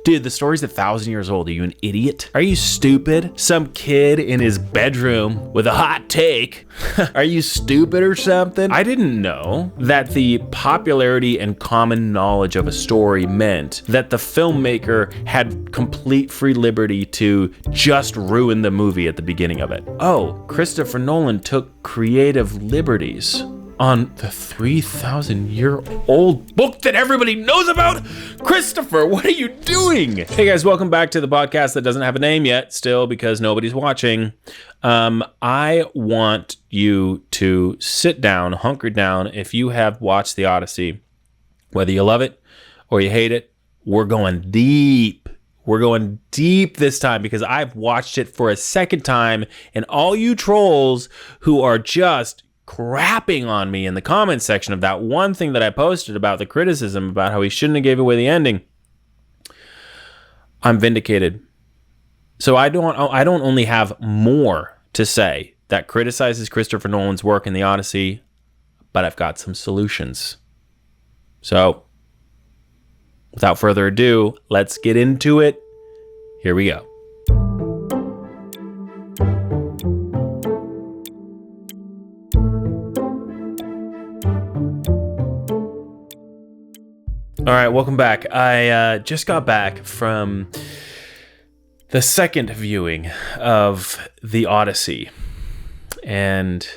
Dude, the story's 1,000 years old. Are you an idiot? Are you stupid? Some kid in his bedroom with a hot take. Are you stupid or something? I didn't know that the popularity and common knowledge of a story meant that the filmmaker had complete free liberty to just ruin the movie at the beginning of it. Oh, Christopher Nolan took creative liberties on the 3,000-year-old book that everybody knows about? Christopher, what are you doing? Hey guys, welcome back to the podcast that doesn't have a name yet, still, because nobody's watching. I want you to sit down, hunker down. If you have watched the Odyssey, whether you love it or you hate it, we're going deep. We're going deep this time because I've watched it for a second time, and all you trolls who are just crapping on me in the comments section of that one thing that I posted about the criticism about how he shouldn't have gave away the ending, I'm vindicated. So I don't only have more to say that criticizes Christopher Nolan's work in the Odyssey, but I've got some solutions. So without further ado, let's get into it. Here we go. All right, welcome back. I just got back from the second viewing of the Odyssey, and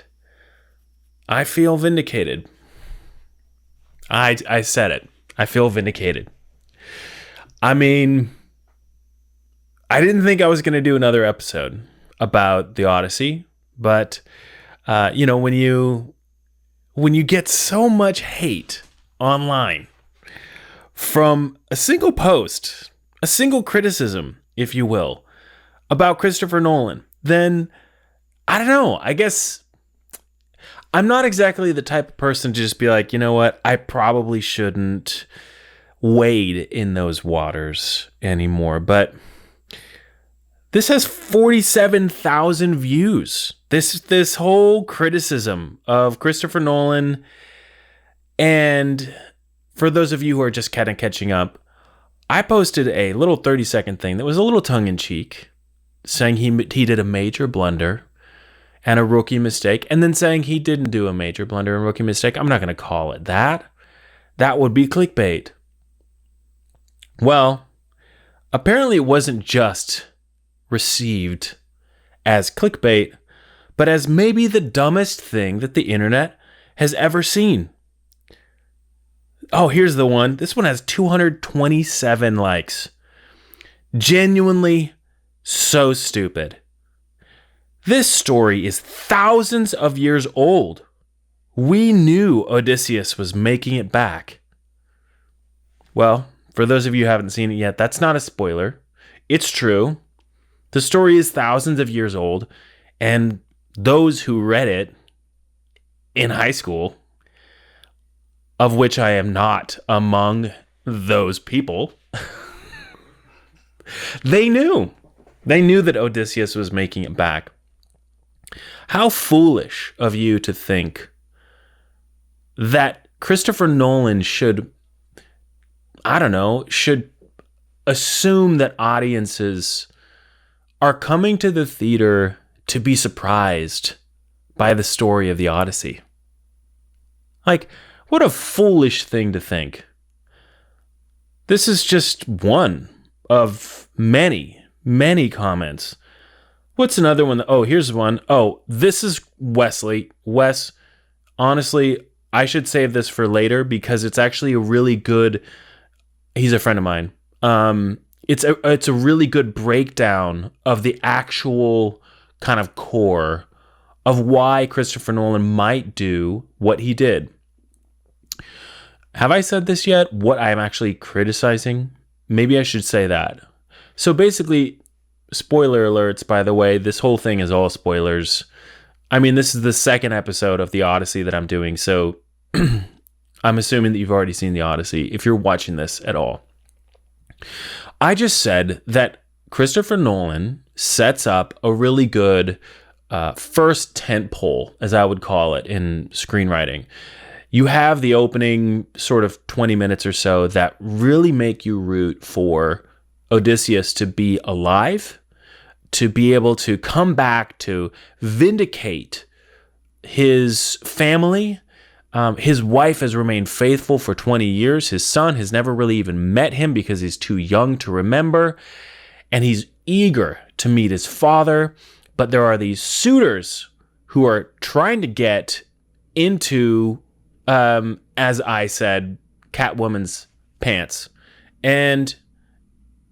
I feel vindicated. I said it. I feel vindicated. I mean, I didn't think I was going to do another episode about the Odyssey, but when you get so much hate online from a single post, a single criticism, if you will, about Christopher Nolan, then I don't know. I guess I'm not exactly the type of person to just be like, you know what, I probably shouldn't wade in those waters anymore. But this has 47,000 views. This whole criticism of Christopher Nolan. And for those of you who are just kind of catching up, I posted a little 30-second thing that was a little tongue-in-cheek, saying he did a major blunder and a rookie mistake, and then saying he didn't do a major blunder and rookie mistake. I'm not going to call it that. That would be clickbait. Well, apparently it wasn't just received as clickbait, but as maybe the dumbest thing that the internet has ever seen. Oh, here's the one. This one has 227 likes. Genuinely so stupid. This story is thousands of years old. We knew Odysseus was making it back. Well, for those of you who haven't seen it yet, that's not a spoiler. It's true. The story is thousands of years old, and those who read it in high school, of which I am not among those people, they knew that Odysseus was making it back. How foolish of you to think that Christopher Nolan should assume that audiences are coming to the theater to be surprised by the story of the Odyssey. Like, what a foolish thing to think. This is just one of many, many comments. What's another one? Oh, here's one. Oh, this is Wesley. Wes, honestly, I should save this for later because it's actually a really good, he's a friend of mine. It's a really good breakdown of the actual kind of core of why Christopher Nolan might do what he did. Have I said this yet? What I'm actually criticizing? Maybe I should say that. So basically, spoiler alerts, by the way, this whole thing is all spoilers. I mean, this is the second episode of the Odyssey that I'm doing, so I'm assuming that you've already seen the Odyssey, if you're watching this at all. I just said that Christopher Nolan sets up a really good first tentpole, as I would call it in screenwriting. You have the opening sort of 20 minutes or so that really make you root for Odysseus to be alive, to be able to come back to vindicate his family. His wife has remained faithful for 20 years. His son has never really even met him because he's too young to remember. And he's eager to meet his father. But there are these suitors who are trying to get into, as I said, Catwoman's pants. And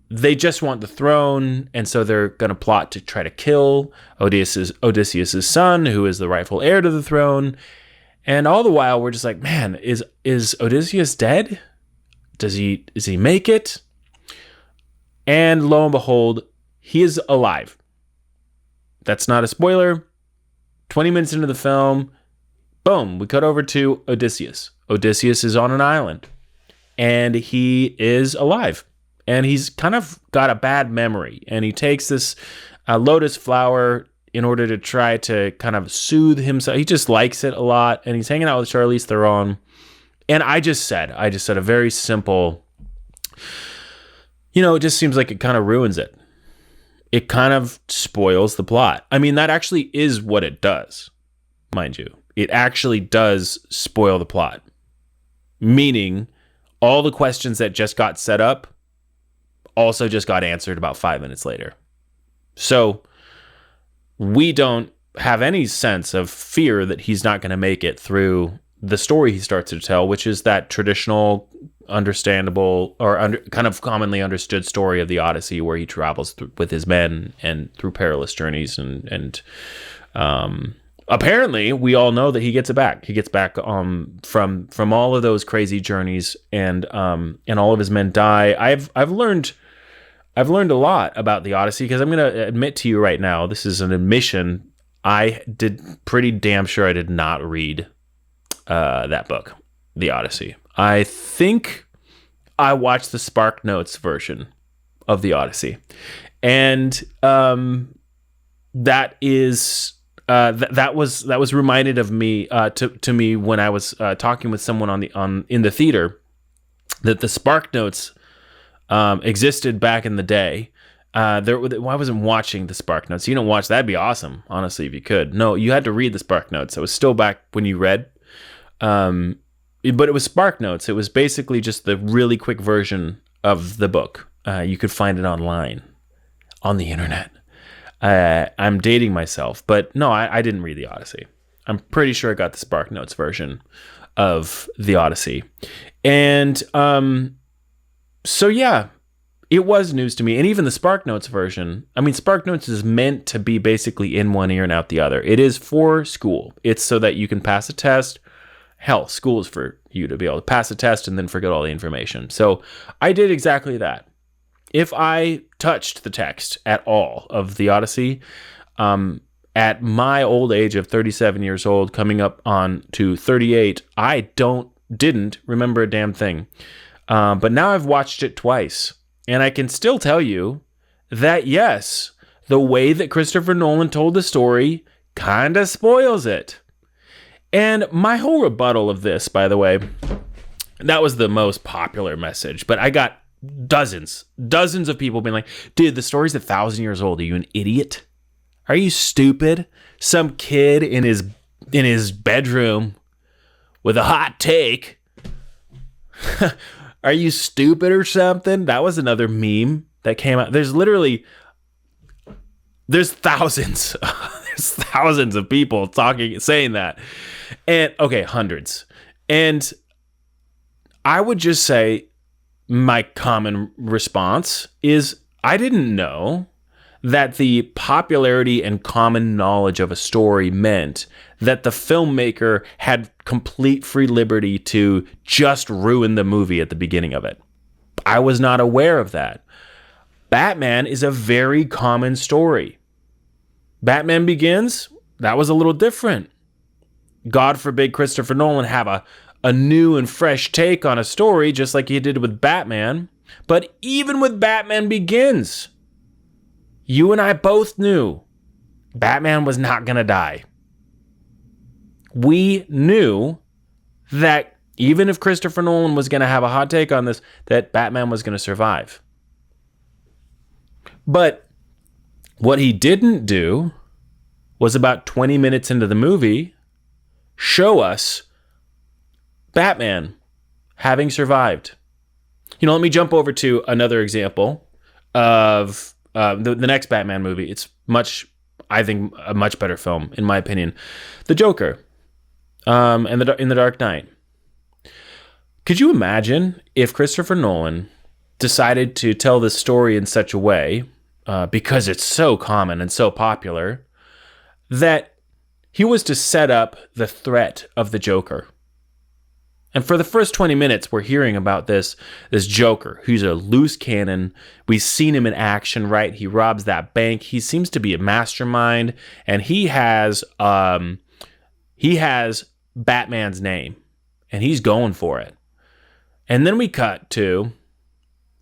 they just want the throne, and so they're going to plot to try to kill Odysseus' son, who is the rightful heir to the throne. And all the while, we're just like, man, is Odysseus dead? Does he make it? And lo and behold, he is alive. That's not a spoiler. 20 minutes into the film, boom, we cut over to Odysseus. Odysseus is on an island, and he is alive. And he's kind of got a bad memory. And he takes this lotus flower in order to try to kind of soothe himself. He just likes it a lot. And he's hanging out with Charlize Theron. And I just said a very simple, it just seems like it kind of ruins it. It kind of spoils the plot. I mean, that actually is what it does, mind you. It actually does spoil the plot. Meaning, all the questions that just got set up also just got answered about 5 minutes later. So we don't have any sense of fear that he's not going to make it through the story he starts to tell, which is that traditional, understandable, or kind of commonly understood story of the Odyssey, where he travels with his men and through perilous journeys. And apparently, we all know that he gets it back. He gets back from all of those crazy journeys, and all of his men die. I've learned a lot about the Odyssey, because I'm going to admit to you right now, this is an admission. I did pretty damn sure I did not read that book, The Odyssey. I think I watched the Spark Notes version of The Odyssey, and that is that was reminded of me to me when I was talking with someone in the theater, that the Spark Notes existed back in the day. I wasn't watching the Spark Notes. You don't watch, that'd be awesome, honestly, if you could. No, you had to read the Spark Notes. It was still back when you read. But it was Spark Notes. It was basically just the really quick version of the book. You could find it online, on the internet. I'm dating myself, but no, I didn't read the Odyssey. I'm pretty sure I got the Spark Notes version of the Odyssey. And so yeah, it was news to me. And even the Spark Notes version, I mean, Spark Notes is meant to be basically in one ear and out the other. It is for school. It's so that you can pass a test. Hell, school is for you to be able to pass a test and then forget all the information. So I did exactly that. If I touched the text at all of the Odyssey, at my old age of 37 years old, coming up on to 38, I didn't remember a damn thing. But now I've watched it twice, and I can still tell you that, yes, the way that Christopher Nolan told the story kind of spoils it. And my whole rebuttal of this, by the way, that was the most popular message, but I got dozens of people being like, dude, the story's 1,000 years old. Are you an idiot? Are you stupid? Some kid in his bedroom with a hot take. Are you stupid or something? That was another meme that came out. There's thousands. There's thousands of people saying that. And okay, hundreds. And I would just say my common response is, I didn't know that the popularity and common knowledge of a story meant that the filmmaker had complete free liberty to just ruin the movie at the beginning of it. I was not aware of that. Batman is a very common story. Batman Begins, that was a little different. God forbid Christopher Nolan have a new and fresh take on a story, just like he did with Batman. But even with Batman Begins, you and I both knew Batman was not going to die. We knew that even if Christopher Nolan was going to have a hot take on this, that Batman was going to survive. But what he didn't do was about 20 minutes into the movie, show us Batman having survived. Let me jump over to another example of the next Batman movie. It's I think, a much better film, in my opinion. The Joker, in the Dark Knight. Could you imagine if Christopher Nolan decided to tell this story in such a way, because it's so common and so popular, that he was to set up the threat of the Joker? And for the first 20 minutes, we're hearing about this Joker, who's a loose cannon. We've seen him in action, right? He robs that bank. He seems to be a mastermind, and he has Batman's name, and he's going for it. And then we cut to,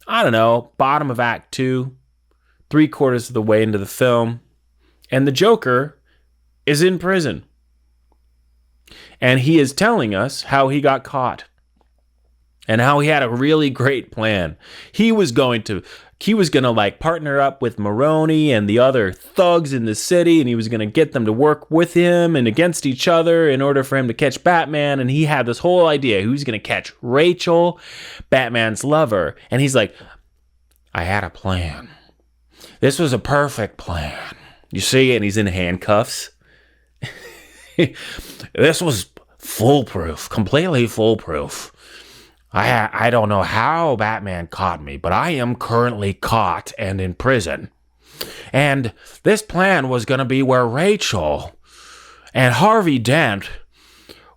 I don't know, bottom of Act 2, 3/4 of the way into the film, and the Joker is in prison. And he is telling us how he got caught and how he had a really great plan. He was going to like partner up with Maroni and the other thugs in the city, and he was going to get them to work with him and against each other in order for him to catch Batman. And he had this whole idea. He was going to catch Rachel, Batman's lover. And he's like, I had a plan. This was a perfect plan. You see? And he's in handcuffs. This was foolproof, completely foolproof. I don't know how Batman caught me, but I am currently caught and in prison. And this plan was going to be where Rachel and Harvey Dent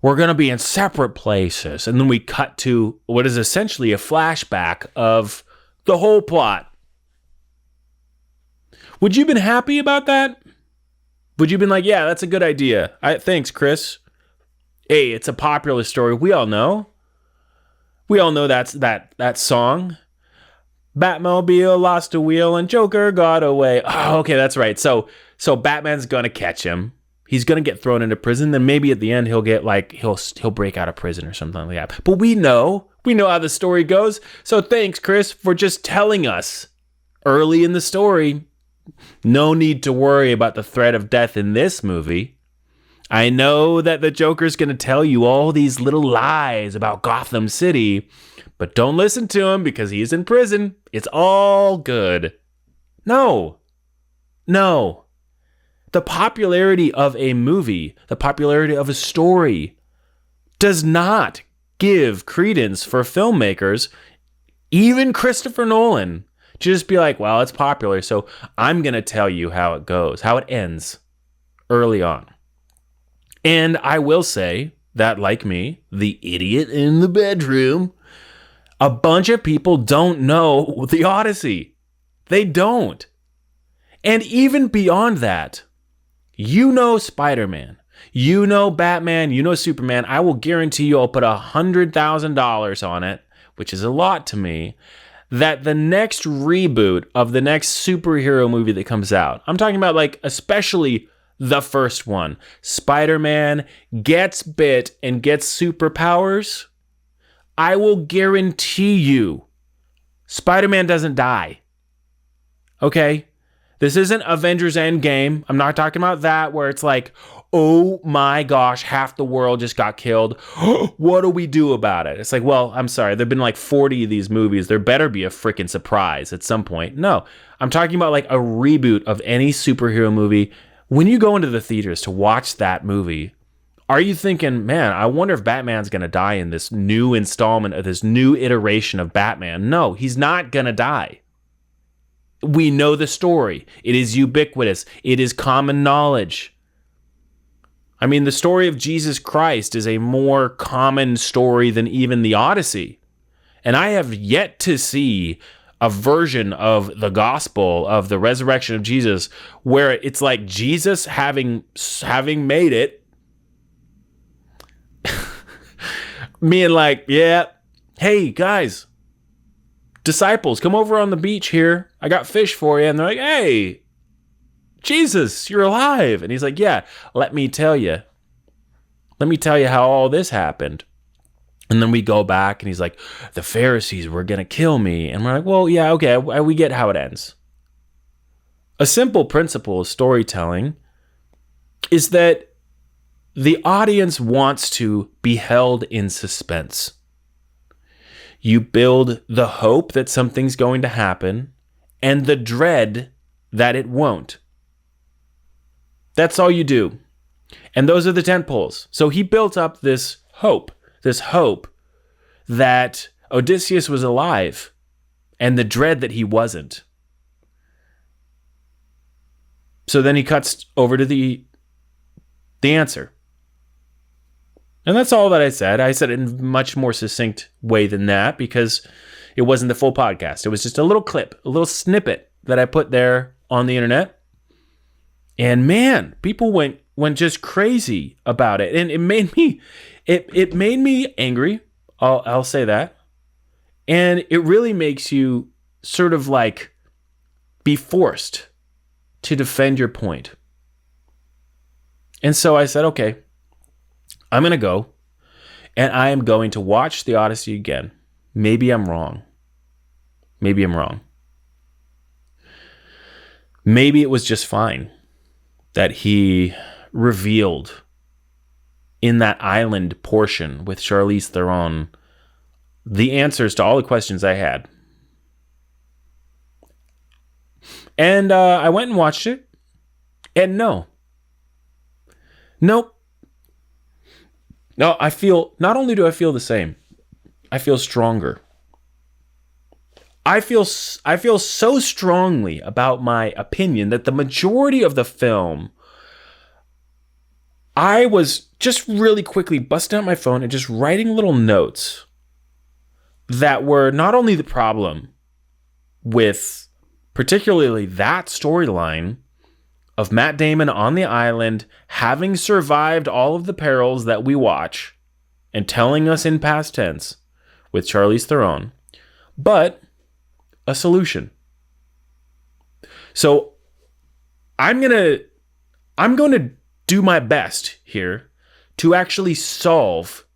were going to be in separate places. And then we cut to what is essentially a flashback of the whole plot. Would you have been happy about that? Would you have been like, yeah, that's a good idea. Thanks, Chris. Hey, it's a popular story. We all know. That's that song. Batmobile lost a wheel and Joker got away. Oh, okay, that's right. So Batman's gonna catch him. He's gonna get thrown into prison. Then maybe at the end he'll get he'll break out of prison or something like that. But we know how the story goes. So thanks, Chris, for just telling us early in the story. No need to worry about the threat of death in this movie. I know that the Joker's going to tell you all these little lies about Gotham City, but don't listen to him because he's in prison. It's all good. No. The popularity of a movie, the popularity of a story, does not give credence for filmmakers, even Christopher Nolan, to just be like, well, it's popular, so I'm going to tell you how it goes, how it ends early on. And I will say that, like me, the idiot in the bedroom, a bunch of people don't know the Odyssey. They don't. And even beyond that, Spider-Man, Batman, Superman. I will guarantee you I'll put $100,000 on it, which is a lot to me, that the next reboot of the next superhero movie that comes out, I'm talking about especially the first one, Spider-Man gets bit and gets superpowers, I will guarantee you Spider-Man doesn't die. Okay? This isn't Avengers Endgame. I'm not talking about that where it's like, oh my gosh, half the world just got killed. What do we do about it? It's like, well, I'm sorry. There've been 40 of these movies. There better be a freaking surprise at some point. No, I'm talking about a reboot of any superhero movie. When you go into the theaters to watch that movie, are you thinking, man, I wonder if Batman's going to die in this new installment of this new iteration of Batman? No, he's not going to die. We know the story. It is ubiquitous. It is common knowledge. I mean, the story of Jesus Christ is a more common story than even the Odyssey. And I have yet to see a version of the gospel of the resurrection of Jesus where it's like Jesus having made it, being like, yeah, hey, guys, disciples, come over on the beach here. I got fish for you. And they're like, hey, Jesus, you're alive. And he's like, yeah, let me tell you how all this happened. And then we go back and he's like, the Pharisees were going to kill me. And we're like, well, yeah, okay, we get how it ends. A simple principle of storytelling is that the audience wants to be held in suspense. You build the hope that something's going to happen and the dread that it won't. That's all you do. And those are the tent poles. So he built up this hope that Odysseus was alive and the dread that he wasn't. So then he cuts over to the answer. And that's all that I said. I said it in a much more succinct way than that because it wasn't the full podcast. It was just a little clip, a little snippet that I put there on the internet. And man, people went just crazy about it. And it made me angry. I'll say that. And it really makes you sort of like be forced to defend your point. And so I said, okay, I'm going to go and I am going to watch the Odyssey again. Maybe I'm wrong. Maybe it was just fine that he revealed in that island portion with Charlize Theron the answers to all the questions I had. And I went and watched it. And nope. No, not only do I feel the same, I feel stronger. I feel so strongly about my opinion that the majority of the film, I was just really quickly busting out my phone and just writing little notes that were not only the problem with particularly that storyline of Matt Damon on the island, having survived all of the perils that we watch and telling us in past tense with Charlize Theron, but a solution. So I'm going to do my best here to actually solve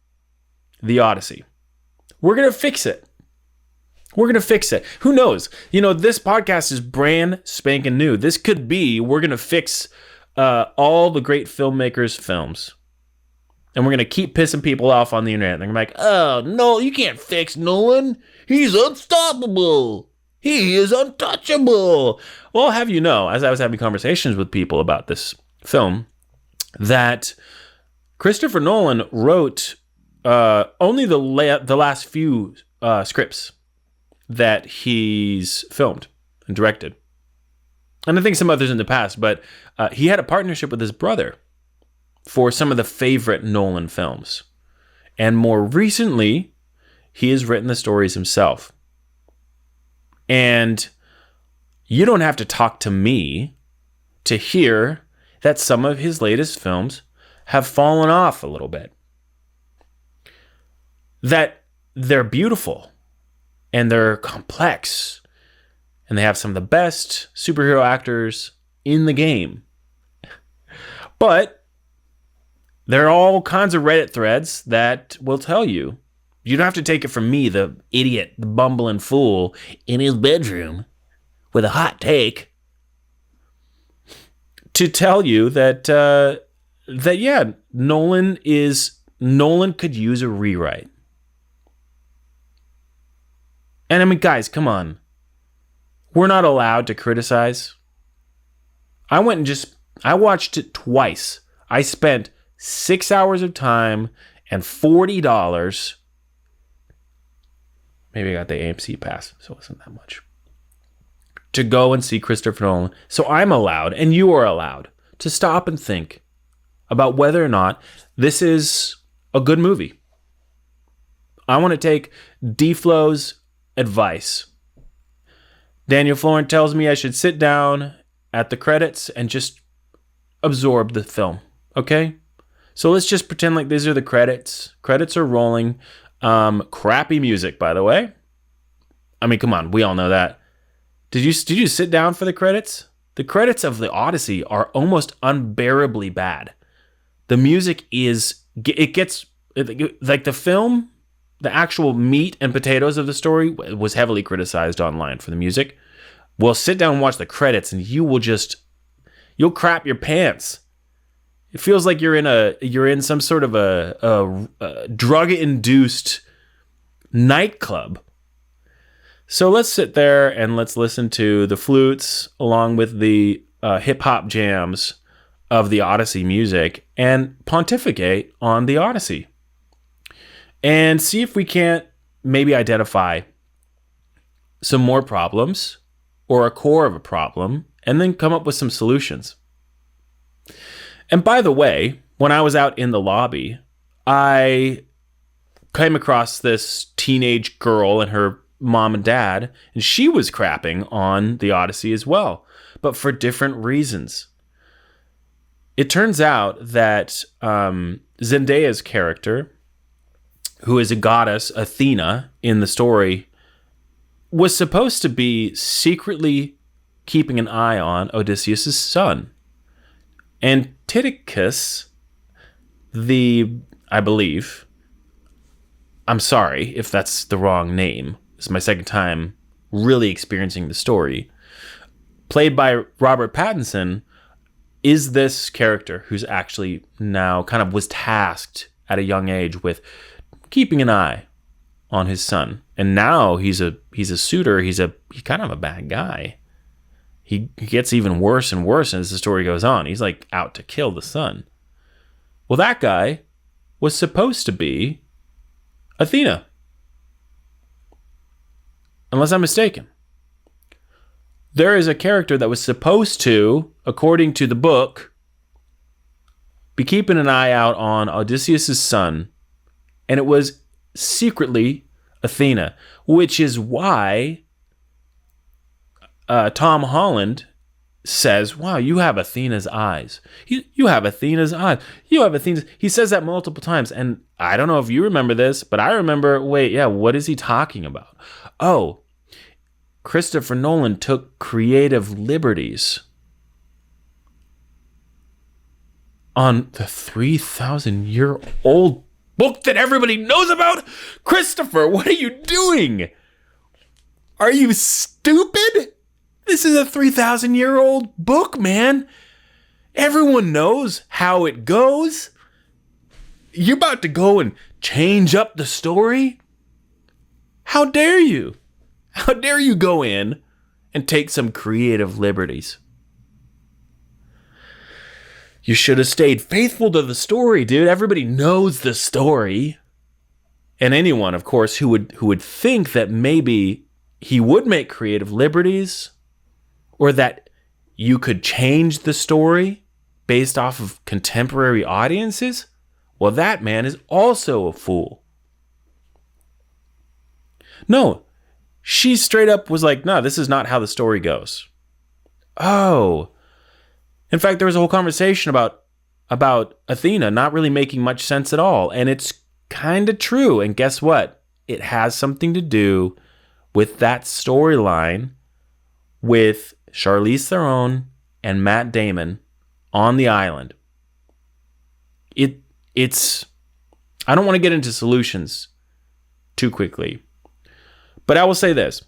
the Odyssey. We're going to fix it. Who knows? This podcast is brand spanking new. This could be, we're going to fix all the great filmmakers' films. And we're going to keep pissing people off on the internet. They're going to be like, oh, no, you can't fix Nolan. He's unstoppable. He is untouchable. Well, have you know, as I was having conversations with people about this film, that Christopher Nolan wrote only the last few scripts that he's filmed and directed. And I think some others in the past, but he had a partnership with his brother for some of the favorite Nolan films. And more recently, he has written the stories himself. And you don't have to talk to me to hear that some of his latest films have fallen off a little bit. That they're beautiful. And they're complex. And they have some of the best superhero actors in the game. But there are all kinds of Reddit threads that will tell you. You don't have to take it from me, the idiot, the bumbling fool in his bedroom with a hot take, to tell you that Nolan could use a rewrite. And I mean, guys, come on. We're not allowed to criticize. I watched it twice. I spent 6 hours of time and $40. Maybe I got the AMC pass, so it wasn't that much. To go and see Christopher Nolan. So I'm allowed, and you are allowed, to stop and think about whether or not this is a good movie. I want to take D-Flow's advice. Daniel Florent tells me I should sit down at the credits and just absorb the film. Okay? So let's just pretend like these are the credits. Credits are rolling. Crappy music, by the way. I mean, come on, we all know that. Did you sit down for the credits? The credits of the Odyssey are almost unbearably bad. The music gets like the film. The actual meat and potatoes of the story was heavily criticized online for the music. Well, sit down and watch the credits and you'll crap your pants. It feels like you're in some sort of a drug-induced nightclub. So let's sit there and let's listen to the flutes along with the hip-hop jams of the Odyssey music and pontificate on the Odyssey. And see if we can't maybe identify some more problems or a core of a problem and then come up with some solutions. And by the way, when I was out in the lobby, I came across this teenage girl and her mom and dad, and she was crapping on the Odyssey as well, but for different reasons. It turns out that Zendaya's character, who is a goddess, Athena, in the story, was supposed to be secretly keeping an eye on Odysseus' son. And Titicus, I believe, I'm sorry if that's the wrong name. This is my second time really experiencing the story. Played by Robert Pattinson, is this character who's actually now kind of was tasked at a young age with keeping an eye on his son. And now he's a suitor. He's kind of a bad guy. He gets even worse and worse as the story goes on. He's like out to kill the son. Well, that guy was supposed to be Athena. Unless I'm mistaken. There is a character that was supposed to, according to the book, be keeping an eye out on Odysseus' son. And it was secretly Athena, which is why Tom Holland says, wow, you have Athena's eyes. You have Athena's eyes. You have Athena's. He says that multiple times. And I don't know if you remember this, but I remember, what is he talking about? Oh, Christopher Nolan took creative liberties on the 3,000-year-old book that everybody knows about. Christopher, what are you doing? Are you stupid? This is a 3,000-year-old book, man. Everyone knows how it goes. You're about to go and change up the story? How dare you? How dare you go in and take some creative liberties? You should have stayed faithful to the story, dude. Everybody knows the story. And anyone, of course, who would think that maybe he would make creative liberties or that you could change the story based off of contemporary audiences, well, that man is also a fool. No, she straight up was like, no, this is not how the story goes. Oh. In fact, there was a whole conversation about Athena not really making much sense at all. And it's kind of true. And guess what? It has something to do with that storyline with Charlize Theron and Matt Damon on the island. It's I don't want to get into solutions too quickly, but I will say this.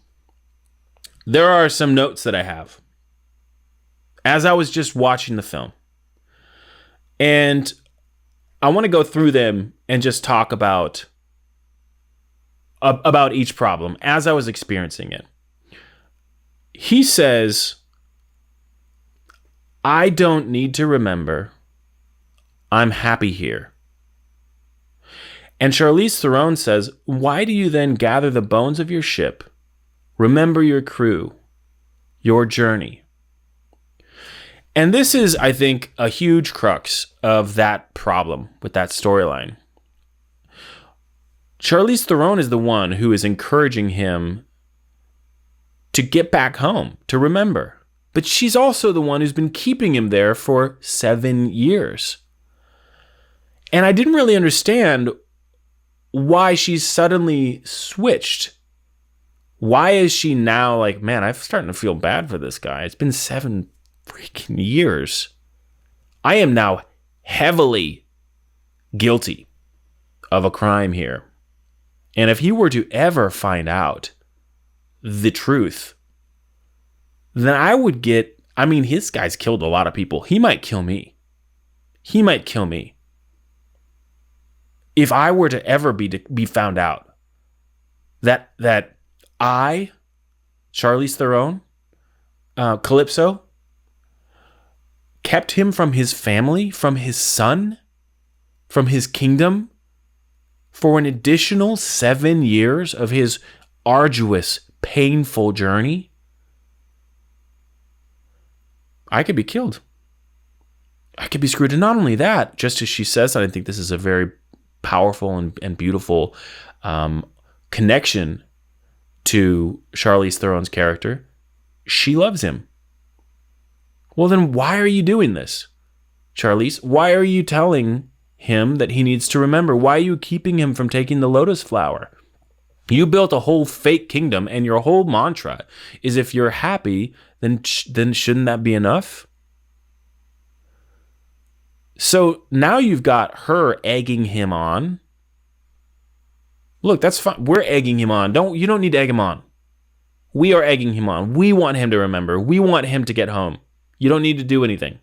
There are some notes that I have as I was just watching the film. And I want to go through them and just talk about each problem as I was experiencing it. He says, I don't need to remember. I'm happy here. And Charlize Theron says, why do you then gather the bones of your ship, remember your crew, your journey? And this is, I think, a huge crux of that problem with that storyline. Charlize Theron is the one who is encouraging him to get back home, to remember. But she's also the one who's been keeping him there for 7 years. And I didn't really understand why she's suddenly switched. Why is she now like, man, I'm starting to feel bad for this guy. It's been 7 freaking years. I am now heavily guilty of a crime here. And if he were to ever find out the truth, then I would get, I mean, his guy's killed a lot of people. He might kill me. He might kill me. If I were to ever be found out that I, Charlize Theron, Calypso, kept him from his family, from his son, from his kingdom, for an additional 7 years of his arduous, painful journey, I could be killed. I could be screwed. And not only that, just as she says, and I think this is a very powerful and beautiful connection to Charlize Theron's character, she loves him. Well, then why are you doing this, Charlize? Why are you telling him that he needs to remember? Why are you keeping him from taking the lotus flower? You built a whole fake kingdom, and your whole mantra is if you're happy, then shouldn't that be enough? So now you've got her egging him on. Look, that's fine. We're egging him on. You don't need to egg him on. We are egging him on. We want him to remember. We want him to get home. You don't need to do anything.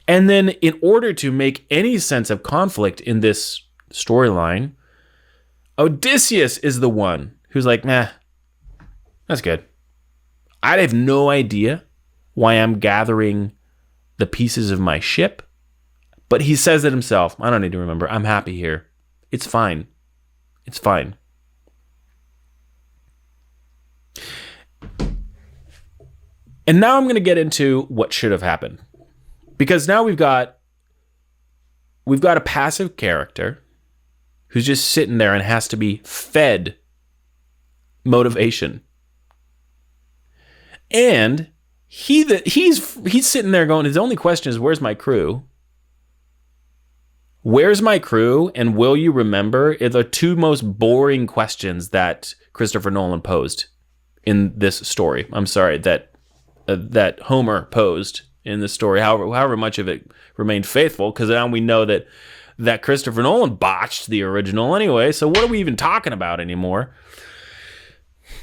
And then in order to make any sense of conflict in this storyline, Odysseus is the one who's like, nah, that's good. I have no idea why I'm gathering the pieces of my ship, but he says it himself. I don't need to remember. I'm happy here. It's fine. It's fine. And now I'm going to get into what should have happened. Because now we've got a passive character who's just sitting there and has to be fed motivation. And he's sitting there going, his only question is, where's my crew? Where's my crew, and will you remember? Are the two most boring questions that Christopher Nolan posed in this story. I'm sorry, that Homer posed in the story, however much of it remained faithful, because now we know that Christopher Nolan botched the original anyway, so what are we even talking about anymore?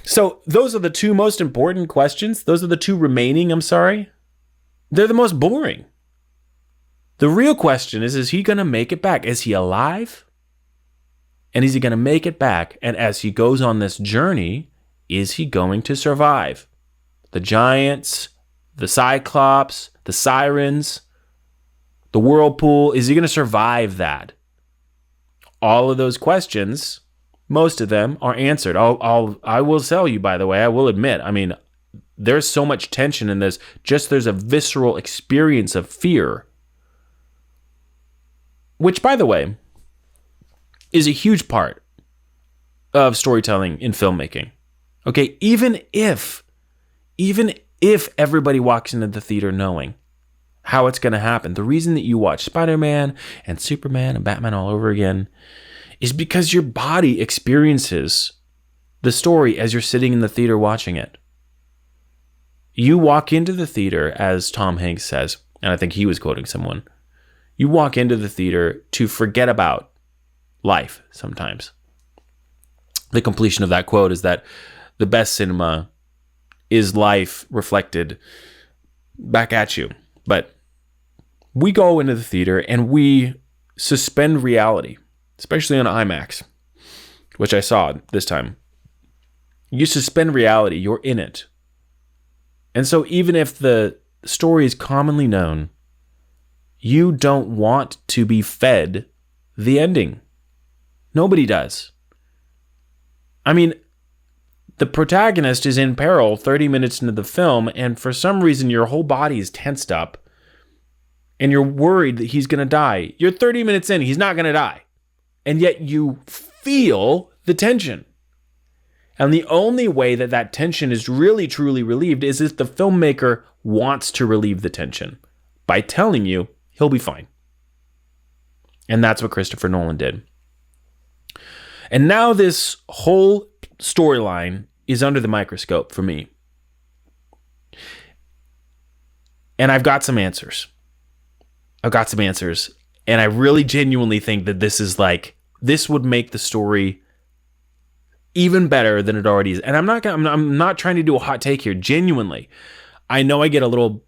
So those are the two most important questions. Those are the two remaining, I'm sorry. They're the most boring. The real question is he going to make it back? Is he alive? And is he going to make it back? And as he goes on this journey, is he going to survive? The giants, the cyclops, the sirens, the whirlpool, is he going to survive that? All of those questions, most of them are answered. I will tell you, by the way, I will admit, I mean, there's so much tension in this. Just there's a visceral experience of fear, which, by the way, is a huge part of storytelling in filmmaking. Okay, even if everybody walks into the theater knowing how it's going to happen, the reason that you watch Spider-Man and Superman and Batman all over again is because your body experiences the story as you're sitting in the theater watching it. You walk into the theater, as Tom Hanks says, and I think he was quoting someone, you walk into the theater to forget about life sometimes. The completion of that quote is that the best cinema is life reflected back at you. But we go into the theater and we suspend reality, especially on IMAX, which I saw this time. You suspend reality, you're in it. And so even if the story is commonly known, you don't want to be fed the ending. Nobody does. I mean, the protagonist is in peril 30 minutes into the film, and for some reason your whole body is tensed up, and you're worried that he's going to die. You're 30 minutes in, he's not going to die. And yet you feel the tension. And the only way that tension is really, truly relieved is if the filmmaker wants to relieve the tension by telling you he'll be fine. And that's what Christopher Nolan did. And now this whole storyline is under the microscope for me. And I've got some answers. And I really genuinely think that this would make the story even better than it already is. And I'm not trying to do a hot take here. Genuinely, I know I get a little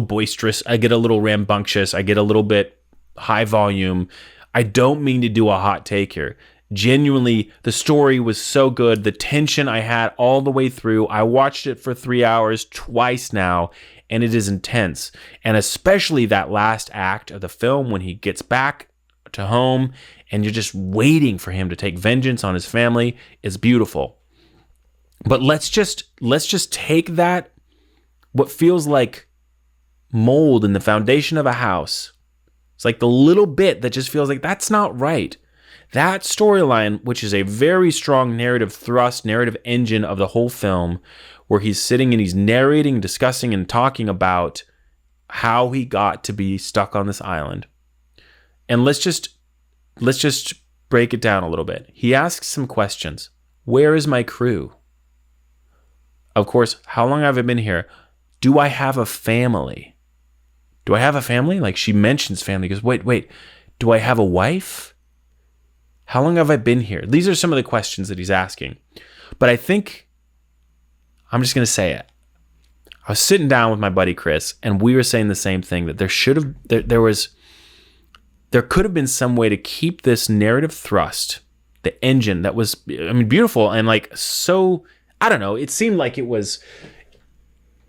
boisterous. I get a little rambunctious. I get a little bit high volume. I don't mean to do a hot take here. Genuinely, the story was so good. The tension I had all the way through. I watched it for 3 hours twice now, and it is intense. And especially that last act of the film when he gets back to home and you're just waiting for him to take vengeance on his family is beautiful. But let's just take that, what feels like mold in the foundation of a house. It's like the little bit that just feels like that's not right. That storyline, which is a very strong narrative thrust, narrative engine of the whole film, where he's sitting and he's narrating, discussing, and talking about how he got to be stuck on this island. And let's just break it down a little bit. He asks some questions. Where is my crew? Of course, how long have I been here? Do I have a family? Do I have a family? Like, she mentions family. He goes, wait. Do I have a wife? How long have I been here? These are some of the questions that he's asking. But I think, I'm just going to say it. I was sitting down with my buddy Chris, and we were saying the same thing, that there could have been some way to keep this narrative thrust, the engine that was, beautiful and like so, I don't know, it seemed like it was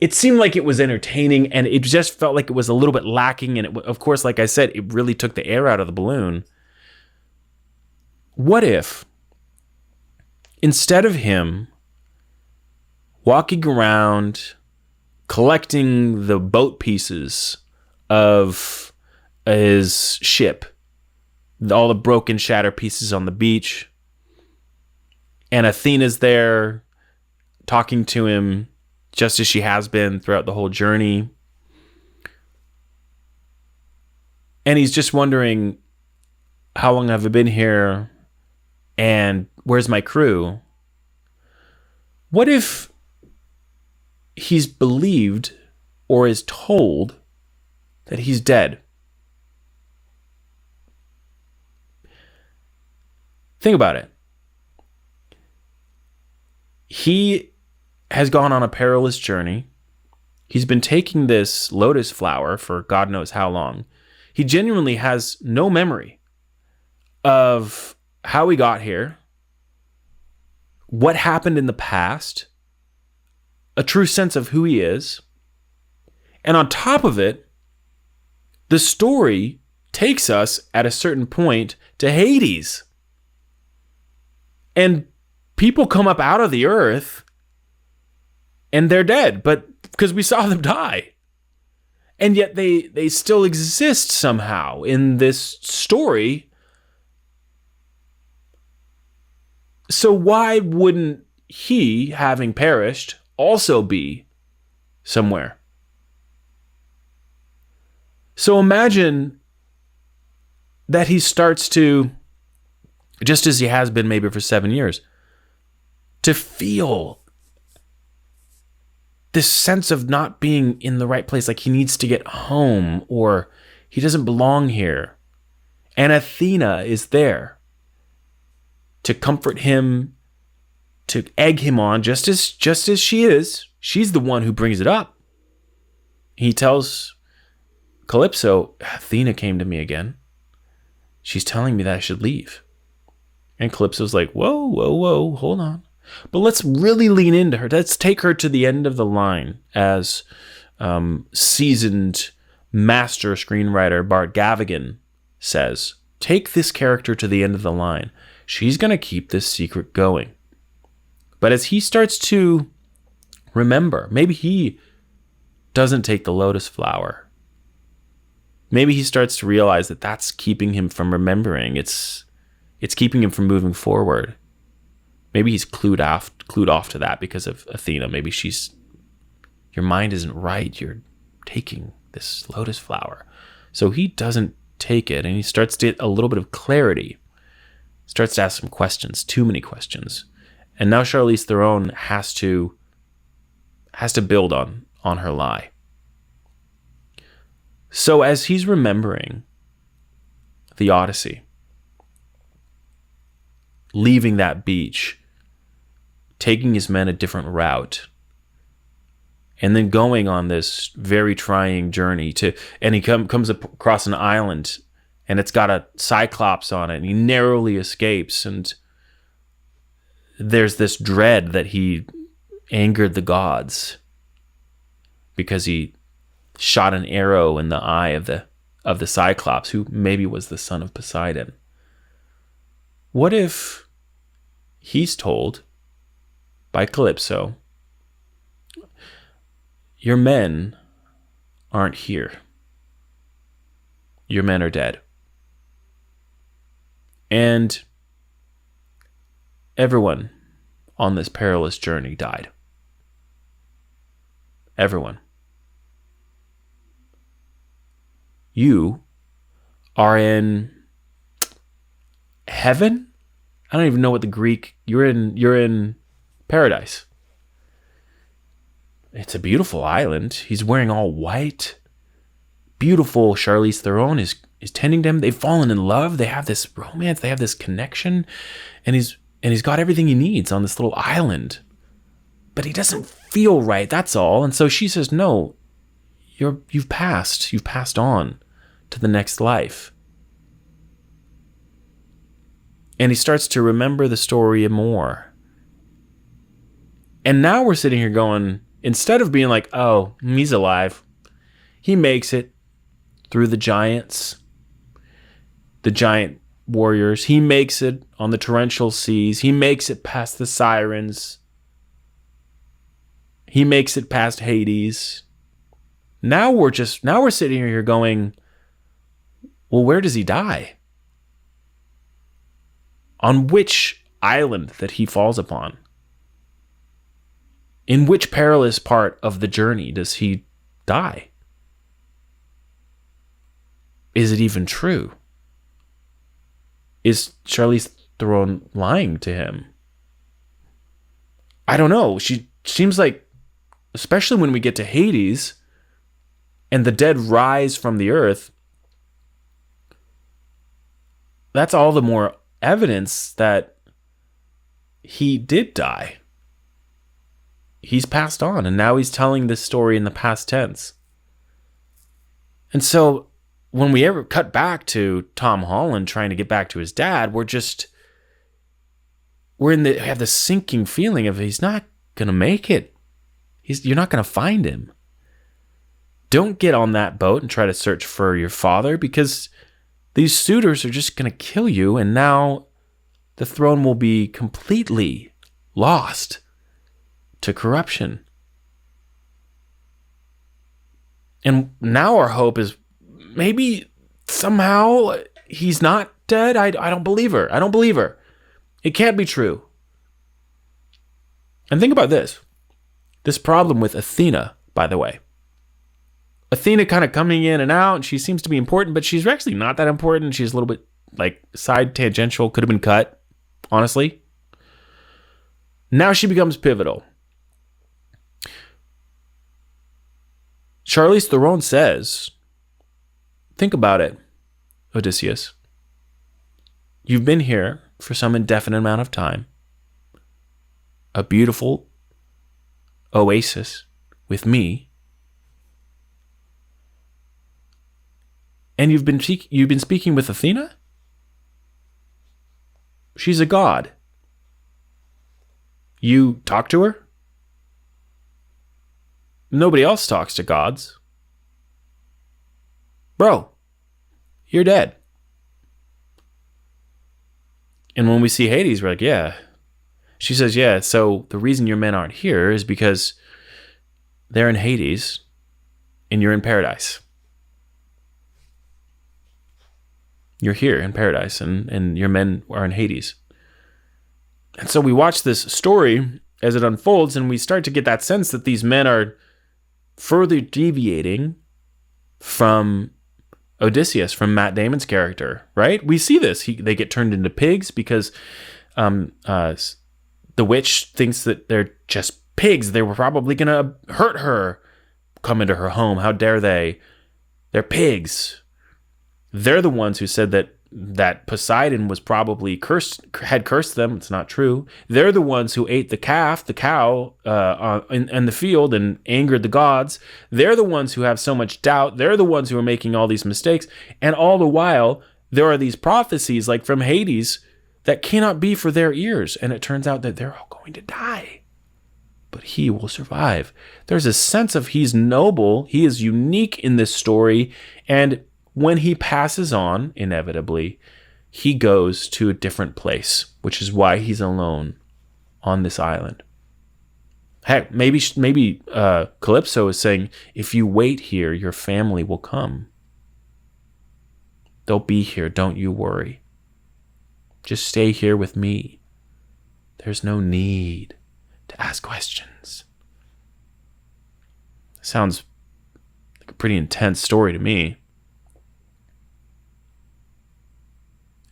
entertaining, and it just felt like it was a little bit lacking. And of course, like I said, it really took the air out of the balloon. What if, instead of him walking around collecting the boat pieces of his ship, all the broken, shattered pieces on the beach, and Athena's there talking to him just as she has been throughout the whole journey, and he's just wondering, how long have I been here? And where's my crew? What if he's believed or is told that he's dead? Think about it. He has gone on a perilous journey. He's been taking this lotus flower for God knows how long. He genuinely has no memory of how he got here, what happened in the past, a true sense of who he is. And on top of it, the story takes us at a certain point to Hades. And people come up out of the earth and they're dead, but because we saw them die. And yet they still exist somehow in this story. So why wouldn't he, having perished, also be somewhere? So imagine that he starts to, just as he has been maybe for 7 years, to feel this sense of not being in the right place, like he needs to get home or he doesn't belong here. And Athena is there to comfort him, to egg him on, just as she is. She's the one who brings it up. He tells Calypso, Athena came to me again. She's telling me that I should leave. And Calypso's like, whoa, hold on. But let's really lean into her. Let's take her to the end of the line, as seasoned master screenwriter Bart Gavigan says. Take this character to the end of the line. She's going to keep this secret going. But as he starts to remember, maybe he doesn't take the lotus flower. Maybe he starts to realize that that's keeping him from remembering. It's keeping him from moving forward. Maybe he's clued off to that because of Athena. Maybe she's, your mind isn't right. You're taking this lotus flower. So he doesn't take it, and he starts to get a little bit of clarity. Starts to ask some questions, too many questions. And now Charlize Theron has to build on her lie. So as he's remembering the Odyssey, leaving that beach, taking his men a different route, and then going on this very trying journey and he comes across an island, and it's got a cyclops on it, and he narrowly escapes, and there's this dread that he angered the gods because he shot an arrow in the eye of the Cyclops, who maybe was the son of Poseidon. What if he's told by Calypso, your men aren't here. Your men are dead. And everyone on this perilous journey died. Everyone. You are in heaven? I don't even know what the Greek. You're in paradise. It's a beautiful island. He's wearing all white. Beautiful Charlize Theron is tending to him. They've fallen in love. They have this romance. They have this connection. And he's got everything he needs on this little island. But he doesn't feel right, that's all. And so she says, no, you've passed. You've passed on to the next life. And he starts to remember the story more. And now we're sitting here going, instead of being like, oh, he's alive, he makes it through the giants, the giant warriors. He makes it on the torrential seas. He makes it past the sirens. He makes it past Hades. Now we're sitting here going, well, where does he die? On which island that he falls upon? In which perilous part of the journey does he die? Is it even true? Is Charlize Theron lying to him? I don't know. She seems like, especially when we get to Hades and the dead rise from the earth, that's all the more evidence that he did die. He's passed on, and now he's telling this story in the past tense. And so when we ever cut back to Tom Holland trying to get back to his dad, we have this sinking feeling of he's not going to make it. You're not going to find him. Don't get on that boat and try to search for your father, because these suitors are just going to kill you, and now the throne will be completely lost to corruption. And now our hope is maybe somehow he's not dead. I don't believe her. I don't believe her. It can't be true. And think about this. This problem with Athena, by the way. Athena kind of coming in and out, and she seems to be important, but she's actually not that important. She's a little bit like side tangential, could have been cut, honestly. Now she becomes pivotal. Charlize Theron says, think about it, Odysseus. You've been here for some indefinite amount of time. A beautiful oasis with me. And you've been speaking with Athena? She's a god. You talk to her? Nobody else talks to gods. Bro, you're dead. And when we see Hades, we're like, yeah. She says, yeah, so the reason your men aren't here is because they're in Hades and you're in paradise. You're here in paradise and your men are in Hades. And so we watch this story as it unfolds, and we start to get that sense that these men are further deviating from Odysseus, from Matt Damon's character, right? We see this. They get turned into pigs because the witch thinks that they're just pigs. They were probably going to hurt her, come into her home. How dare they? They're pigs. They're the ones who said that that Poseidon was probably had cursed them. It's not true. They're the ones who ate the cow in the field and angered the gods. They're the ones who have so much doubt. They're the ones who are making all these mistakes. And all the while, there are these prophecies like from Hades that cannot be for their ears. And it turns out that they're all going to die. But he will survive. There's a sense of he's noble. He is unique in this story. And when he passes on, inevitably, he goes to a different place, which is why he's alone on this island. Heck, maybe Calypso is saying, if you wait here, your family will come. They'll be here, don't you worry. Just stay here with me. There's no need to ask questions. Sounds like a pretty intense story to me.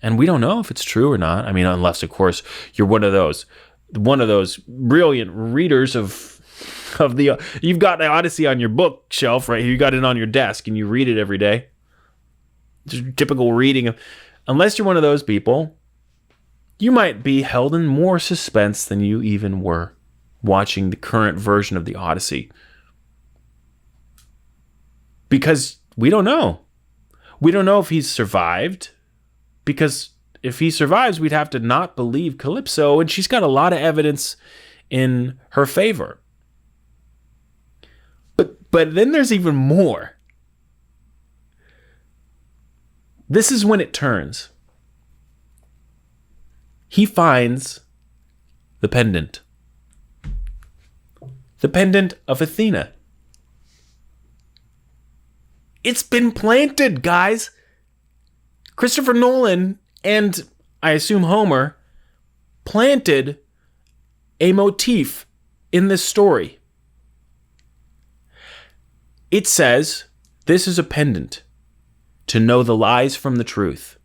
And we don't know if it's true or not. I mean, unless, of course, you're one of those brilliant readers of the. You've got the Odyssey on your bookshelf right here. You got it on your desk, and you read it every day. Just typical reading. Unless you're one of those people, you might be held in more suspense than you even were watching the current version of the Odyssey, because we don't know. We don't know if he's survived. Because if he survives, we'd have to not believe Calypso, and she's got a lot of evidence in her favor. But then there's even more. This is when it turns. He finds the pendant. The pendant of Athena. It's been planted, guys. Christopher Nolan and, I assume, Homer planted a motif in this story. It says, this is a pendant to know the lies from the truth.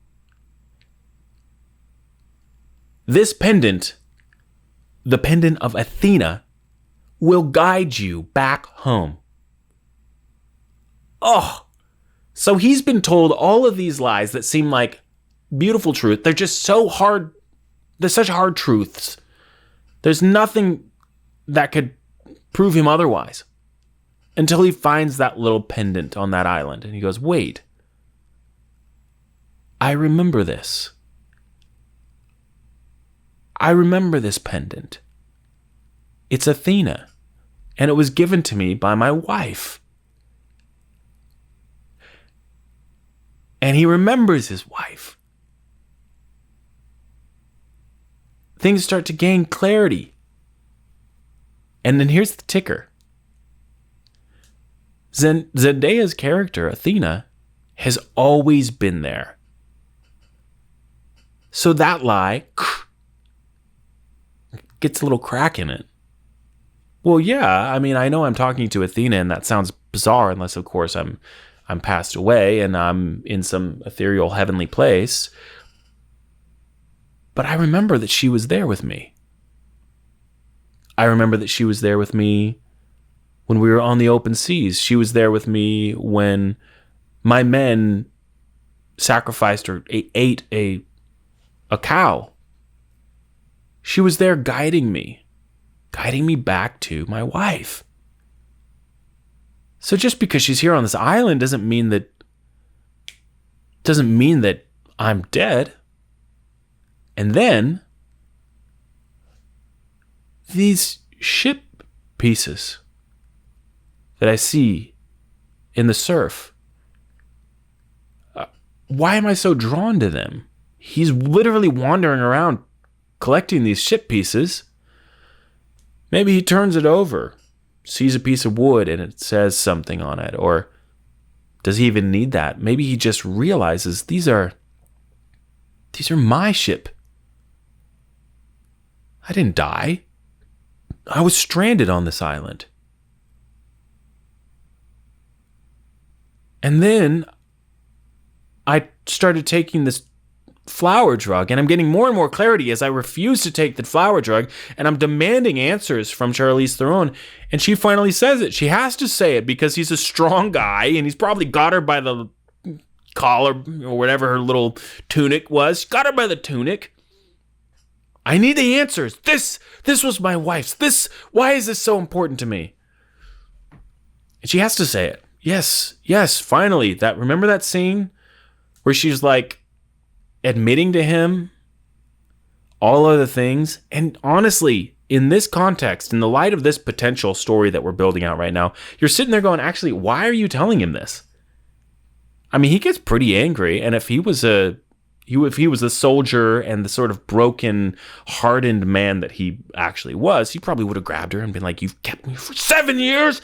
This pendant, the pendant of Athena, will guide you back home. Oh! So he's been told all of these lies that seem like beautiful truth. They're just so hard. They're such hard truths. There's nothing that could prove him otherwise until he finds that little pendant on that island. And he goes, wait, I remember this. I remember this pendant. It's Athena, and it was given to me by my wife. And he remembers his wife. Things start to gain clarity. And then here's the ticker. Zendaya's character, Athena, has always been there. So that lie gets a little crack in it. Well, yeah, I mean, I know I'm talking to Athena, and that sounds bizarre, unless, of course, I'm passed away and I'm in some ethereal heavenly place. But I remember that she was there with me. I remember that she was there with me when we were on the open seas. She was there with me when my men sacrificed or ate a cow. She was there guiding me back to my wife. So just because she's here on this island doesn't mean that I'm dead. And then these ship pieces that I see in the surf, why am I so drawn to them? He's literally wandering around collecting these ship pieces. Maybe he turns it over, sees a piece of wood and it says something on it. Or does he even need that? Maybe he just realizes these are my ship. I didn't die. I was stranded on this island. And then I started taking this flower drug, and I'm getting more and more clarity as I refuse to take the flower drug, and I'm demanding answers from Charlize Theron, and she finally says it. She has to say it because he's a strong guy, and he's probably got her by the collar or whatever her little tunic was. Got her by the tunic. I need the answers. This was my wife's. Why is this so important to me? And she has to say it. Yes, finally. Remember that scene where she's like admitting to him all of the things? And honestly, in this context, in the light of this potential story that we're building out right now, you're sitting there going, actually, why are you telling him this? I mean, he gets pretty angry, and if he was a soldier and the sort of broken, hardened man that he actually was, he probably would have grabbed her and been like, "You've kept me for 7 years."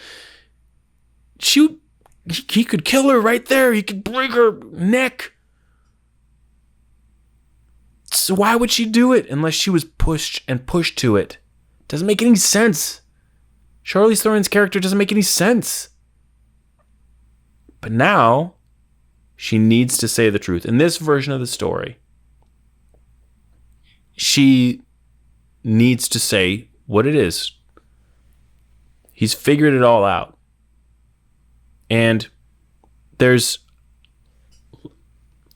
He could kill her right there. He could break her neck. So why would she do it unless she was pushed to it? Doesn't make any sense. Charlize Theron's character doesn't make any sense. But now, she needs to say the truth. In this version of the story, she needs to say what it is. He's figured it all out. And there's...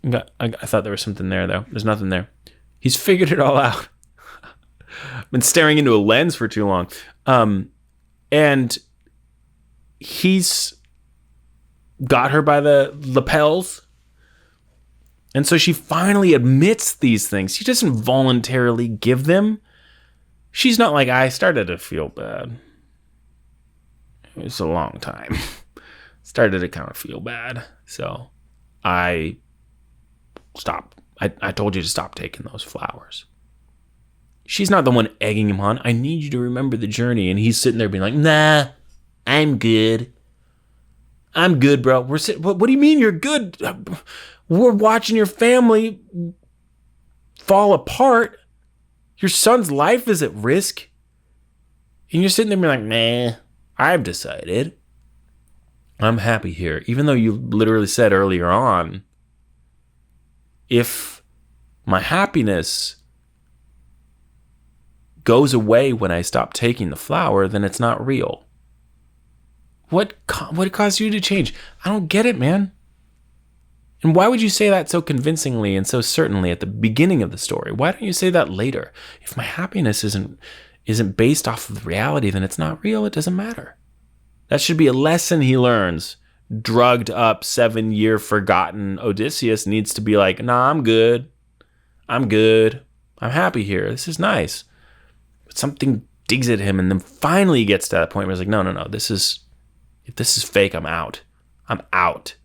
I thought there was something there, though. There's nothing there. He's figured it all out. I've been staring into a lens for too long. And he's got her by the lapels. And so she finally admits these things. She doesn't voluntarily give them. She's not like, I started to feel bad. It was a long time. Started to kind of feel bad. So I stopped. I told you to stop taking those flowers. She's not the one egging him on. I need you to remember the journey. And he's sitting there being like, nah, I'm good. I'm good, bro. What do you mean you're good? We're watching your family fall apart. Your son's life is at risk. And you're sitting there being like, nah, I've decided. I'm happy here. Even though you literally said earlier on, if my happiness goes away when I stop taking the flower, then it's not real. What caused you to change? I don't get it, man. And why would you say that so convincingly and so certainly at the beginning of the story? Why don't you say that later? If my happiness isn't based off of reality, then it's not real. It doesn't matter. That should be a lesson he learns. Drugged up 7-year forgotten Odysseus needs to be like, nah, I'm good. I'm happy here. This is nice. But something digs at him, and then finally he gets to that point where he's like, no. If this is fake, I'm out. I'm out.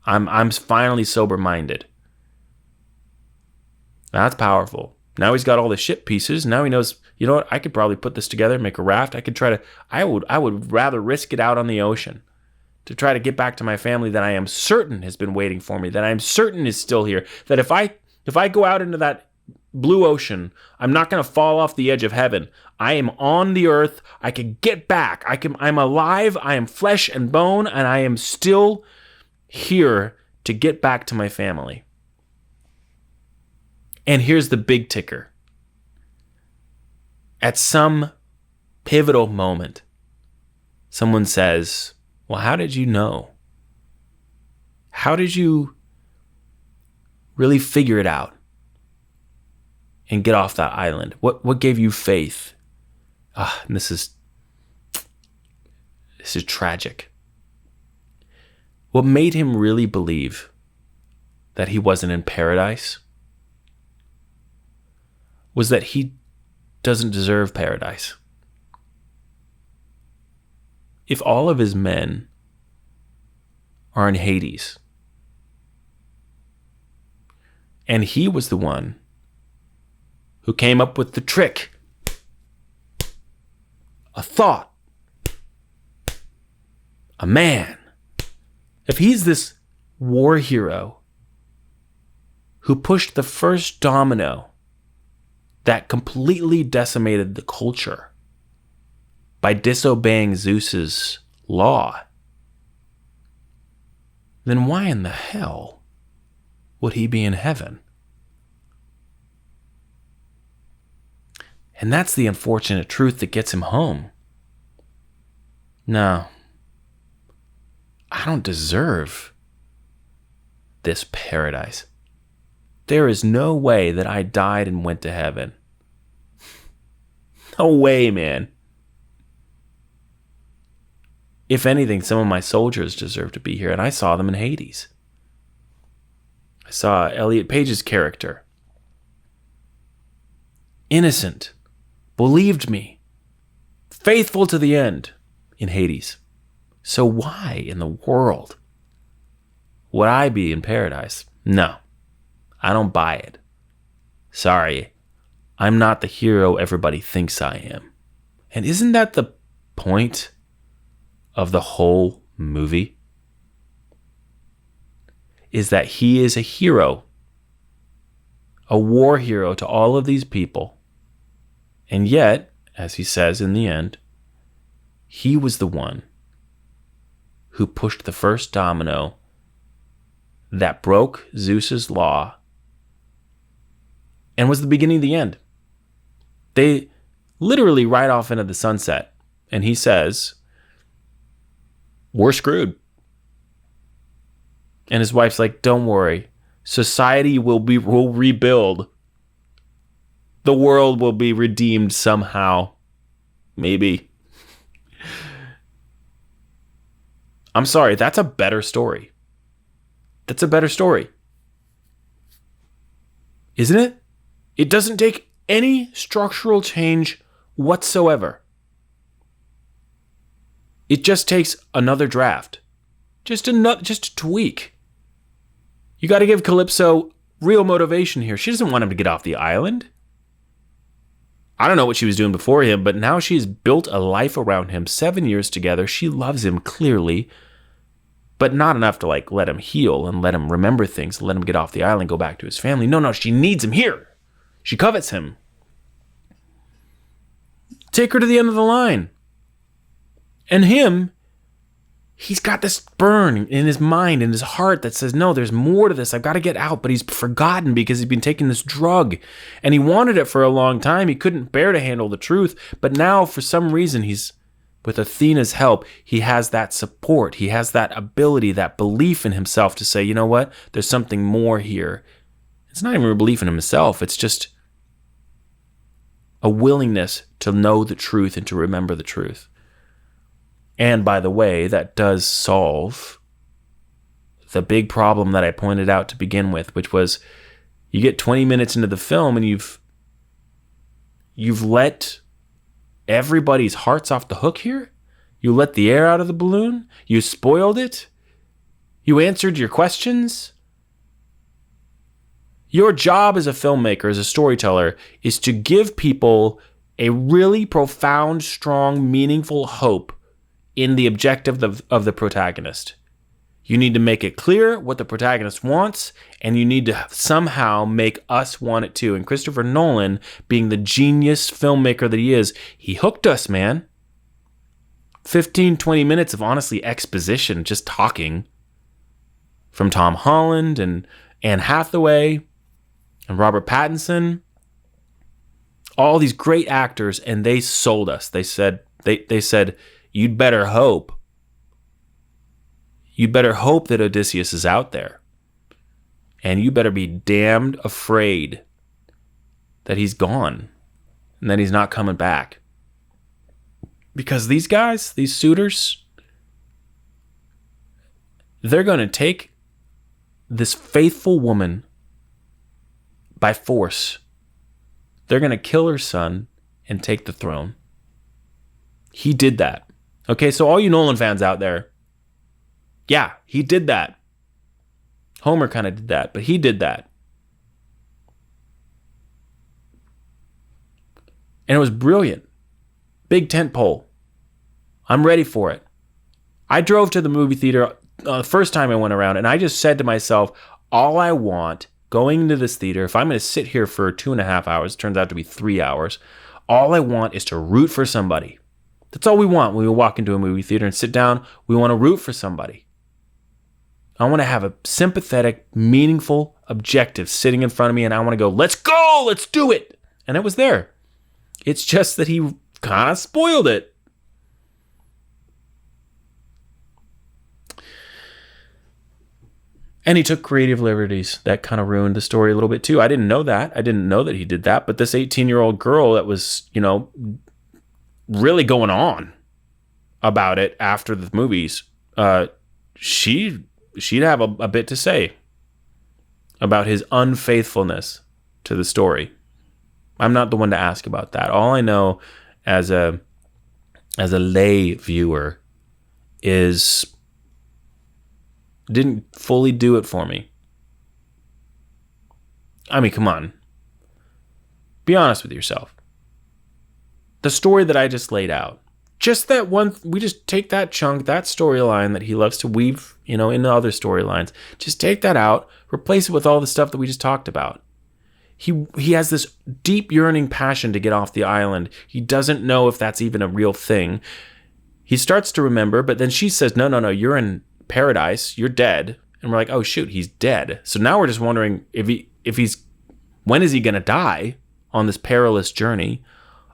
I'm finally sober-minded. That's powerful. Now he's got all the ship pieces. Now he knows, you know what? I could probably put this together, make a raft. I would rather risk it out on the ocean to try to get back to my family that I am certain has been waiting for me, that I am certain is still here, that if I go out into that blue ocean, I'm not going to fall off the edge of heaven. I am on the earth. I can get back. I'm alive. I am flesh and bone, and I am still here to get back to my family. And here's the big ticker. At some pivotal moment, someone says, well, how did you know? How did you really figure it out and get off that island? What gave you faith? And this is tragic. What made him really believe that he wasn't in paradise was that he doesn't deserve paradise. If all of his men are in Hades, and he was the one who came up with the trick, a thought, a man, if he's this war hero who pushed the first domino that completely decimated the culture by disobeying Zeus's law, then why in the hell would he be in heaven? And that's the unfortunate truth that gets him home. No, I don't deserve this paradise. There is no way that I died and went to heaven. No way, man. If anything, some of my soldiers deserve to be here, and I saw them in Hades. I saw Elliot Page's character. Innocent. Believed me. Faithful to the end in Hades. So why in the world would I be in paradise? No, I don't buy it. Sorry, I'm not the hero everybody thinks I am. And isn't that the point of the whole movie? Is that he is a hero, a war hero to all of these people. And yet, as he says in the end, he was the one who pushed the first domino that broke Zeus's law and was the beginning of the end. They literally ride off into the sunset, and he says, we're screwed. And his wife's like, don't worry. Society will rebuild. The world will be redeemed somehow. Maybe. I'm sorry, that's a better story. That's a better story. Isn't it? It doesn't take any structural change whatsoever. It just takes another draft. Just a tweak. You got to give Calypso real motivation here. She doesn't want him to get off the island. I don't know what she was doing before him, but now she's built a life around him. 7 years together. She loves him clearly, but not enough to let him heal and let him remember things, let him get off the island, go back to his family. No, she needs him here. She covets him. Take her to the end of the line. And him, he's got this burn in his mind, in his heart that says, no, there's more to this. I've got to get out. But he's forgotten because he's been taking this drug. And he wanted it for a long time. He couldn't bear to handle the truth. But now, for some reason, with Athena's help, he has that support. He has that ability, that belief in himself to say, you know what? There's something more here. It's not even a belief in himself. It's just a willingness to know the truth and to remember the truth. And by the way, that does solve the big problem that I pointed out to begin with, which was you get 20 minutes into the film and you've let everybody's hearts off the hook here. You let the air out of the balloon. You spoiled it. You answered your questions. Your job as a filmmaker, as a storyteller, is to give people a really profound, strong, meaningful hope in the objective of the protagonist. You need to make it clear what the protagonist wants, and you need to somehow make us want it too. And Christopher Nolan, being the genius filmmaker that he is, he hooked us, man. 15, 20 minutes of honestly exposition, just talking from Tom Holland and Anne Hathaway and Robert Pattinson. All these great actors, and they sold us. They said, you'd better hope. You better hope that Odysseus is out there. And you better be damned afraid that he's gone and that he's not coming back. Because these guys, these suitors, they're going to take this faithful woman by force. They're going to kill her son and take the throne. He did that. Okay, so all you Nolan fans out there, yeah, he did that. Homer kind of did that, but he did that. And it was brilliant. Big tent pole. I'm ready for it. I drove to the movie theater the first time I went around, and I just said to myself, all I want going into this theater, if I'm going to sit here for 2.5 hours, it turns out to be 3 hours, all I want is to root for somebody. That's all we want when we walk into a movie theater and sit down. We want to root for somebody. I want to have a sympathetic, meaningful objective sitting in front of me, and I want to go, let's go, let's do it. And it was there. It's just that he kind of spoiled it. And he took creative liberties that kind of ruined the story a little bit too. I didn't know that. I didn't know that he did that. But this 18-year-old girl that was, really going on about it after the movies, she'd have a bit to say about his unfaithfulness to the story. I'm not the one to ask about that. All I know as a lay viewer is didn't fully do it for me. I mean, come on. Be honest with yourself. The story that I just laid out, just that one, we just take that chunk, that storyline that he loves to weave, into other storylines. Just take that out, replace it with all the stuff that we just talked about. He has this deep yearning passion to get off the island. He doesn't know if that's even a real thing. He starts to remember, but then she says, no, you're in paradise, you're dead. And we're like, oh shoot, he's dead. So now we're just wondering when is he going to die on this perilous journey?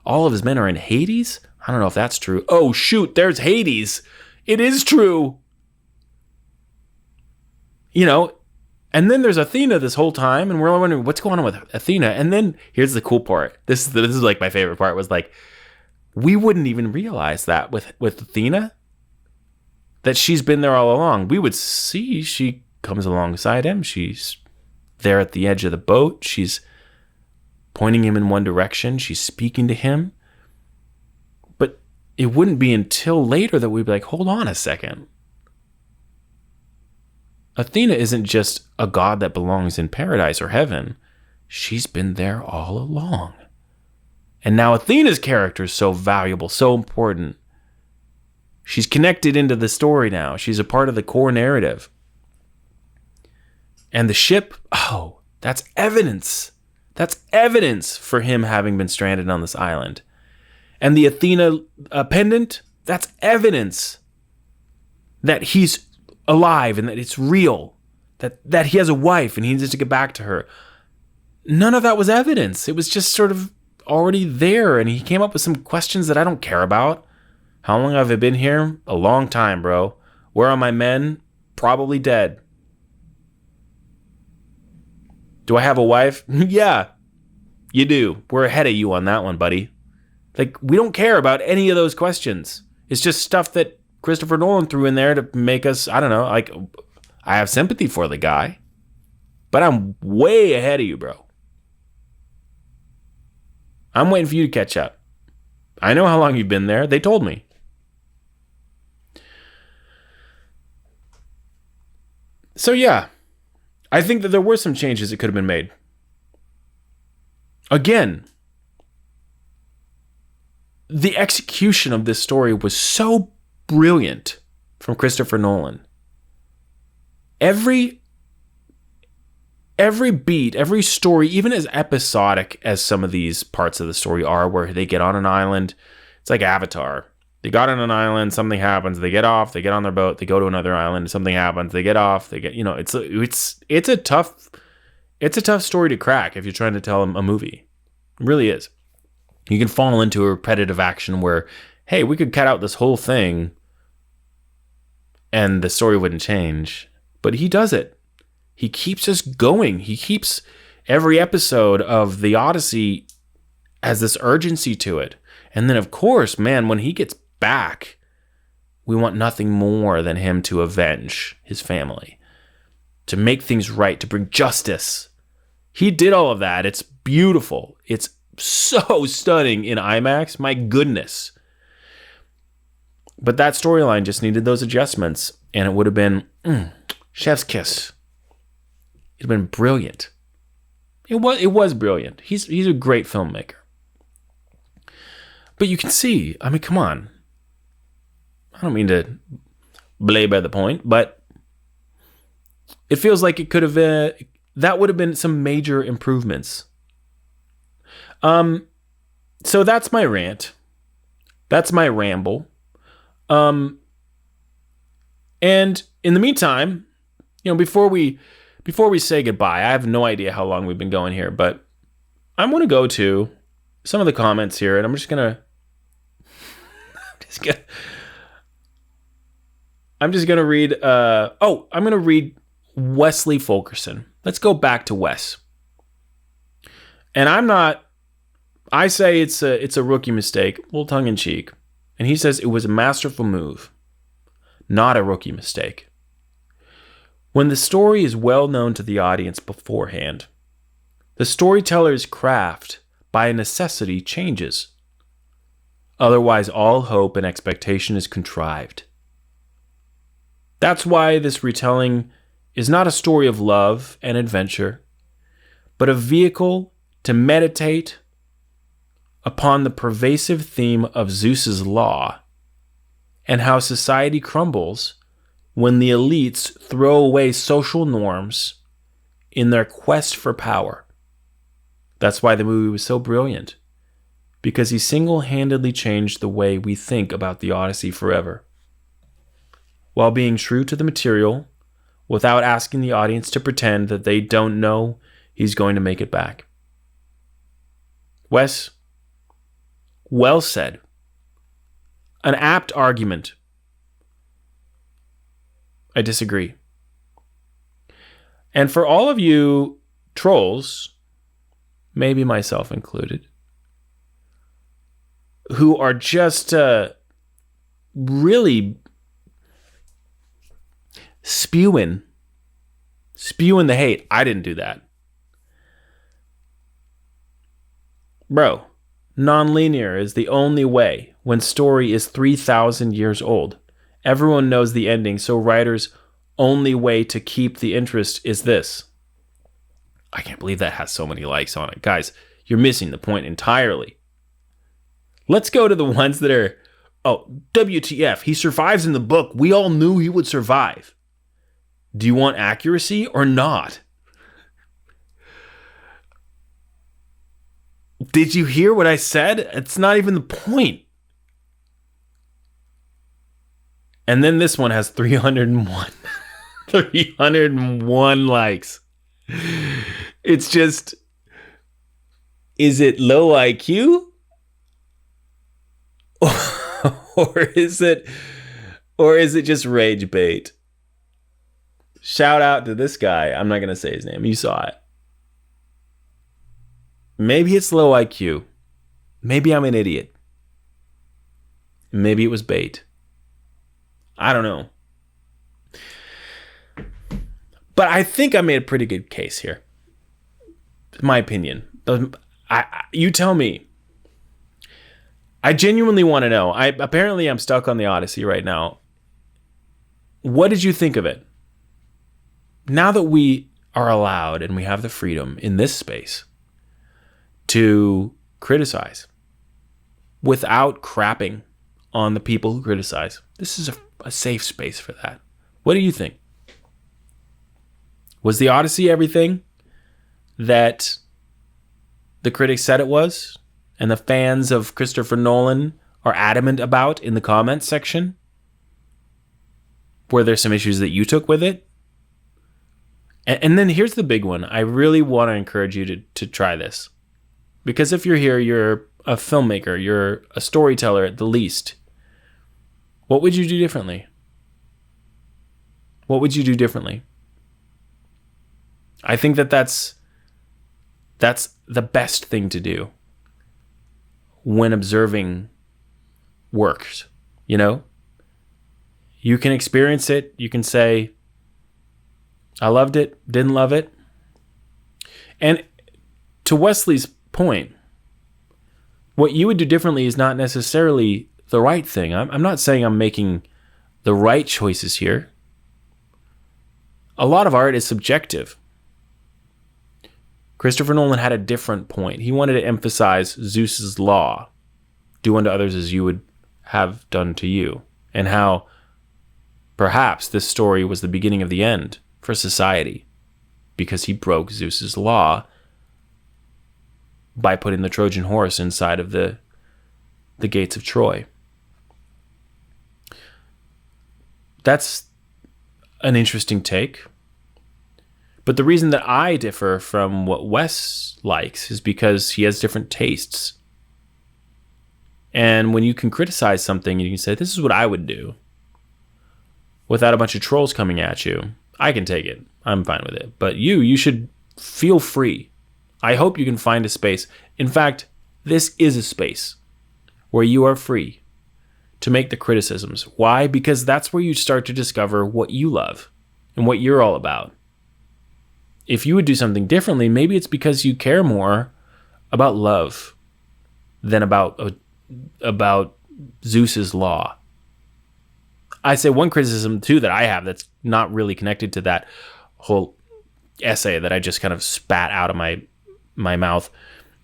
All of his men are in Hades? I don't know if that's true. Oh shoot, there's Hades. It is true. And then there's Athena this whole time, and we're wondering what's going on with Athena. And then here's the cool part. This is like my favorite part, was like, we wouldn't even realize that with Athena, that she's been there all along. We would see she comes alongside him. She's there at the edge of the boat. She's pointing him in one direction. She's speaking to him. But it wouldn't be until later that we'd be like, hold on a second. Athena isn't just a god that belongs in paradise or heaven. She's been there all along. And now Athena's character is so valuable, so important. She's connected into the story now. She's a part of the core narrative. And the ship, that's evidence. That's evidence for him having been stranded on this island. And the Athena pendant, that's evidence that he's alive and that it's real. That he has a wife and he needs to get back to her. None of that was evidence. It was just sort of already there. And he came up with some questions that I don't care about. How long have I been here? A long time, bro. Where are my men? Probably dead. Do I have a wife? Yeah, you do. We're ahead of you on that one, buddy. Like, we don't care about any of those questions. It's just stuff that Christopher Nolan threw in there to make us, I don't know, like, I have sympathy for the guy, but I'm way ahead of you, bro. I'm waiting for you to catch up. I know how long you've been there. They told me. So yeah, I think that there were some changes that could have been made. Again, the execution of this story was so brilliant from Christopher Nolan. Every beat, every story, even as episodic as some of these parts of the story are, where they get on an island, it's like Avatar. They got on an island, something happens, they get off, they get on their boat, they go to another island, something happens, they get off, they get, it's a tough story to crack if you're trying to tell a movie. It really is. You can fall into a repetitive action where, hey, we could cut out this whole thing and the story wouldn't change. But he does it. He keeps us going. He keeps every episode of the Odyssey has this urgency to it. And then, of course, man, when he gets back, we want nothing more than him to avenge his family, to make things right, to bring justice. He did all of that. It's beautiful. It's so stunning in IMAX. My goodness. But that storyline just needed those adjustments, and it would have been chef's kiss. It'd have been brilliant. It was brilliant. He's a great filmmaker. But you can see, I mean, come on. I don't mean to belabor the point, but it feels like it could have that would have been some major improvements. So that's my rant. That's my ramble. And in the meantime, before we say goodbye, I have no idea how long we've been going here, but I'm going to go to some of the comments here, and I'm just gonna read. I'm gonna read Wesley Fulkerson. Let's go back to Wes. And I say it's a rookie mistake, a little tongue in cheek. And he says it was a masterful move, not a rookie mistake. When the story is well known to the audience beforehand, the storyteller's craft by necessity changes. Otherwise, all hope and expectation is contrived. That's why this retelling is not a story of love and adventure, but a vehicle to meditate upon the pervasive theme of Zeus's law and how society crumbles when the elites throw away social norms in their quest for power. That's why the movie was so brilliant, because he single-handedly changed the way we think about the Odyssey forever, while being true to the material without asking the audience to pretend that they don't know he's going to make it back. Wes, well said. An apt argument. I disagree. And for all of you trolls, maybe myself included, who are just really spewing the hate. I didn't do that. Bro, non-linear is the only way when story is 3,000 years old. Everyone knows the ending, so writers' only way to keep the interest is this. I can't believe that has so many likes on it. Guys, you're missing the point entirely. Let's go to the ones that are, WTF, he survives in the book. We all knew he would survive. Do you want accuracy or not? Did you hear what I said? It's not even the point. And then this one has 301. 301 likes. It's just, is it low IQ? or is it just rage bait? Shout out to this guy. I'm not going to say his name. You saw it. Maybe it's low IQ. Maybe I'm an idiot. Maybe it was bait. I don't know. But I think I made a pretty good case here. My opinion. You tell me. I genuinely want to know. Apparently I'm stuck on the Odyssey right now. What did you think of it? Now that we are allowed and we have the freedom in this space to criticize without crapping on the people who criticize, this is a safe space for that. What do you think? Was the Odyssey everything that the critics said it was, and the fans of Christopher Nolan are adamant about in the comments section? Were there some issues that you took with it? And then here's the big one. I really want to encourage you to try this. Because if you're here, you're a filmmaker, you're a storyteller at the least. What would you do differently? What would you do differently? I think that's the best thing to do when observing works, you know? You can experience it. You can say, I loved it, didn't love it. And to Wesley's point, what you would do differently is not necessarily the right thing. I'm not saying I'm making the right choices here. A lot of art is subjective. Christopher Nolan had a different point. He wanted to emphasize Zeus's law, do unto others as you would have done to you, and how perhaps this story was the beginning of the end for society because he broke Zeus's law by putting the Trojan horse inside of the gates of Troy. That's an interesting take. But the reason that I differ from what Wes likes is because he has different tastes. And when you can criticize something and you can say, this is what I would do, without a bunch of trolls coming at you, I can take it. I'm fine with it. But you should feel free. I hope you can find a space. In fact, this is a space where you are free to make the criticisms. Why? Because that's where you start to discover what you love and what you're all about. If you would do something differently, maybe it's because you care more about love than about Zeus's law. I say one criticism too that I have that's not really connected to that whole essay that I just kind of spat out of my mouth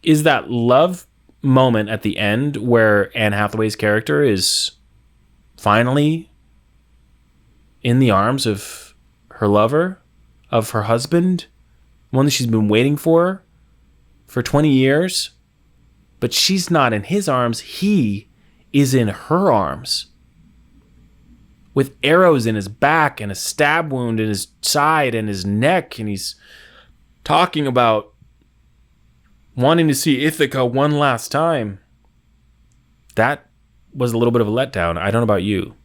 is that love moment at the end where Anne Hathaway's character is finally in the arms of her lover, of her husband, one that she's been waiting for 20 years. But she's not in his arms. He is in her arms with arrows in his back and a stab wound in his side and his neck. And he's talking about wanting to see Ithaca one last time. That was a little bit of a letdown. I don't know about you.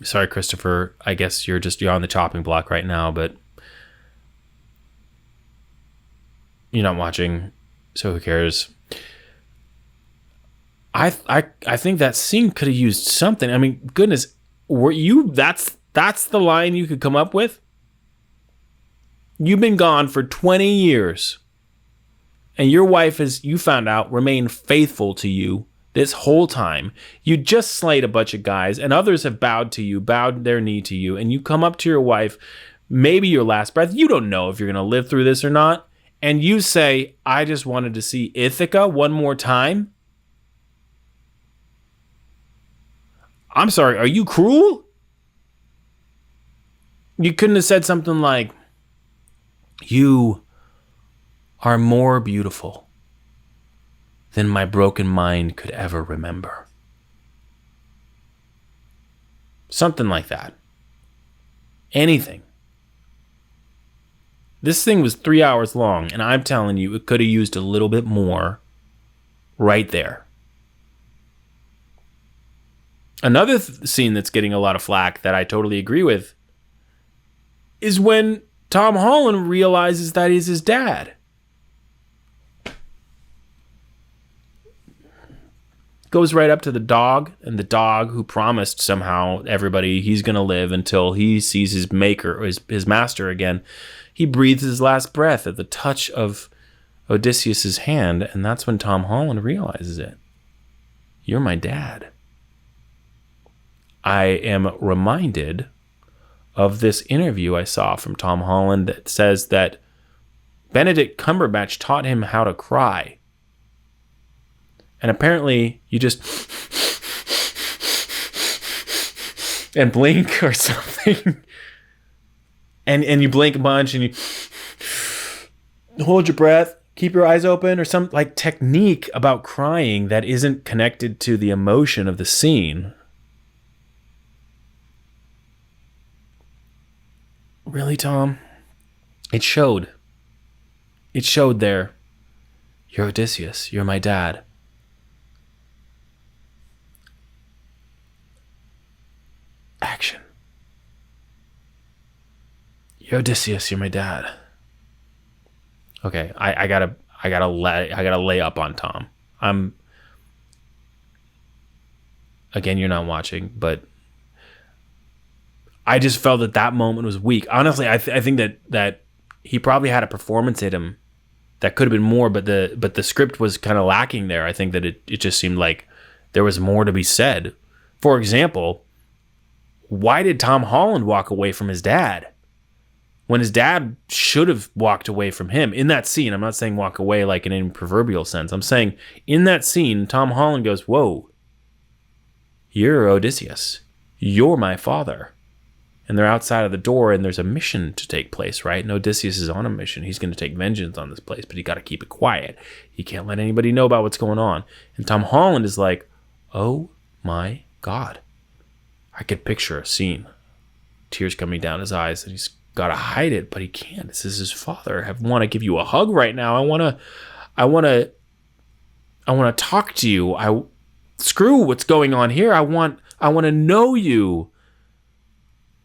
Sorry, Christopher. I guess you're on the chopping block right now, but you're not watching, so who cares? I think that scene could have used something. I mean, goodness, were you that's the line you could come up with? You've been gone for 20 years. And your wife has, you found out, remained faithful to you this whole time. You just slayed a bunch of guys, and others have bowed their knee to you, and you come up to your wife, maybe your last breath. You don't know if you're going to live through this or not. And you say, I just wanted to see Ithaca one more time. I'm sorry, are you cruel? You couldn't have said something like, you are more beautiful than my broken mind could ever remember. Something like that. Anything. This thing was 3 hours long, and I'm telling you, it could have used a little bit more right there. Another scene that's getting a lot of flack that I totally agree with is when Tom Holland realizes that he's his dad. Goes right up to the dog, and the dog who promised somehow everybody he's going to live until he sees his maker, or his master again. He breathes his last breath at the touch of Odysseus' hand, and that's when Tom Holland realizes it. You're my dad. I am reminded of this interview I saw from Tom Holland that says that Benedict Cumberbatch taught him how to cry. And apparently you just and blink or something. And you blink a bunch and you hold your breath, keep your eyes open, or some like technique about crying that isn't connected to the emotion of the scene. Really, Tom? It showed. It showed there. You're Odysseus. You're my dad. Action. You're Odysseus. You're my dad. Okay, I gotta lay up on Tom. Again, you're not watching, but I just felt that moment was weak. Honestly, I think that he probably had a performance in him that could have been more, but the script was kind of lacking there. I think that it just seemed like there was more to be said. For example, why did Tom Holland walk away from his dad when his dad should have walked away from him? In that scene, I'm not saying walk away like in any proverbial sense. I'm saying in that scene, Tom Holland goes, whoa, you're Odysseus. You're my father. And they're outside of the door, and there's a mission to take place, right? And Odysseus is on a mission. He's going to take vengeance on this place, but he got to keep it quiet. He can't let anybody know about what's going on. And Tom Holland is like, oh my God. I could picture a scene. Tears coming down his eyes, and he's got to hide it, but he can't. This is his father. I want to give you a hug right now. I want to talk to you. Screw what's going on here. I want to know you.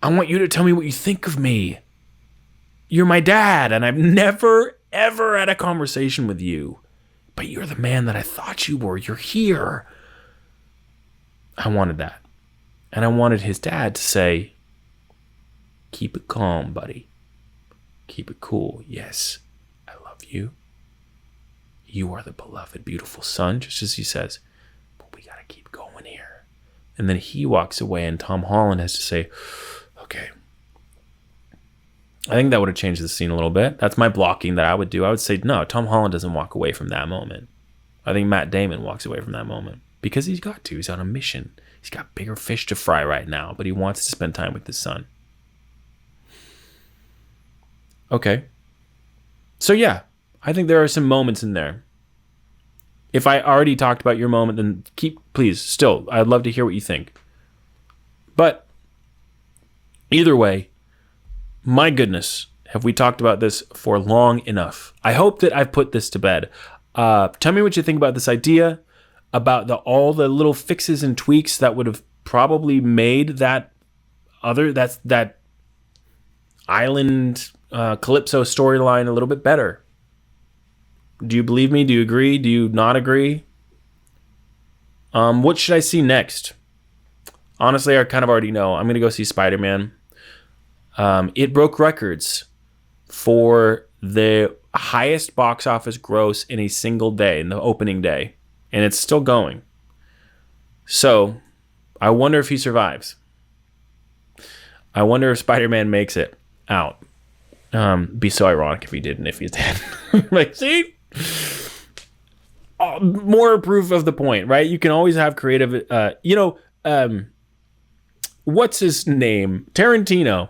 I want you to tell me what you think of me. You're my dad, and I've never, ever had a conversation with you. But you're the man that I thought you were. You're here. I wanted that. And I wanted his dad to say, keep it calm, buddy. Keep it cool. Yes, I love you. You are the beloved, beautiful son, just as he says. But we got to keep going here. And then he walks away, and Tom Holland has to say, okay. I think that would have changed the scene a little bit. That's my blocking that I would do. I would say, no, Tom Holland doesn't walk away from that moment. I think Matt Damon walks away from that moment. Because he's got to. He's on a mission. He's got bigger fish to fry right now, but he wants to spend time with his son. Okay. So yeah, I think there are some moments in there. If I already talked about your moment, then please, still, I'd love to hear what you think. But either way, my goodness, have we talked about this for long enough? I hope that I've put this to bed. Tell me what you think about this idea, about all the little fixes and tweaks that would have probably made that island Calypso storyline a little bit better. Do you believe me? Do you agree? Do you not agree? What should I see next? Honestly, I kind of already know. I'm going to go see Spider-Man. It broke records for the highest box office gross in a single day, in the opening day. And it's still going. So, I wonder if he survives. I wonder if Spider-Man makes it out. Be so ironic if he didn't, if he's dead. Like, see? More proof of the point, right? You can always have creative... what's his name? Tarantino.